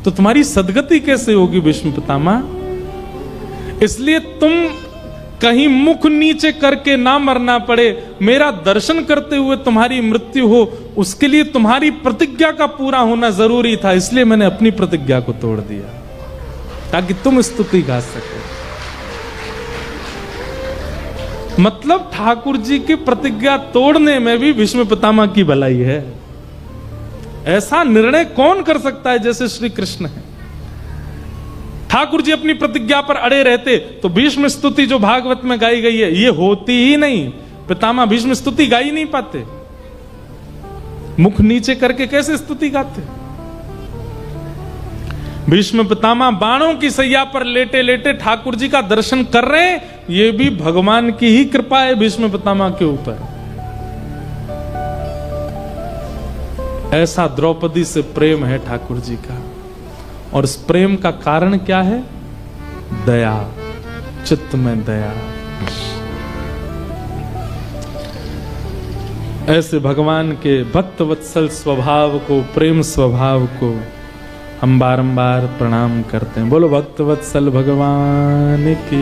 तो तुम्हारी सदगति कैसे होगी भीष्म पितामह? इसलिए तुम कहीं मुख नीचे करके ना मरना पड़े, मेरा दर्शन करते हुए तुम्हारी मृत्यु हो, उसके लिए तुम्हारी प्रतिज्ञा का पूरा होना जरूरी था। इसलिए मैंने अपनी प्रतिज्ञा को तोड़ दिया ताकि तुम स्तुति गा सको। मतलब ठाकुर जी की प्रतिज्ञा तोड़ने में भी भीष्म पितामह की भलाई है। ऐसा निर्णय कौन कर सकता है जैसे श्री कृष्ण है। ठाकुर जी अपनी प्रतिज्ञा पर अड़े रहते तो भीष्म स्तुति जो भागवत में गाई गई है ये होती ही नहीं। पितामह भीष्म स्तुति गा ही नहीं पाते, मुख नीचे करके कैसे स्तुति गाते। भीष्म पितामह बाणों की सैया पर लेटे लेटे ठाकुर जी का दर्शन कर रहे हैं, ये भी भगवान की ही कृपा है भीष्म पितामह के ऊपर। ऐसा द्रौपदी से प्रेम है ठाकुर जी का, और इस प्रेम का कारण क्या है? दया, चित्त में दया। ऐसे भगवान के भक्त वत्सल स्वभाव को, प्रेम स्वभाव को हम बारंबार प्रणाम करते हैं। बोलो भक्त वत्सल भगवान की।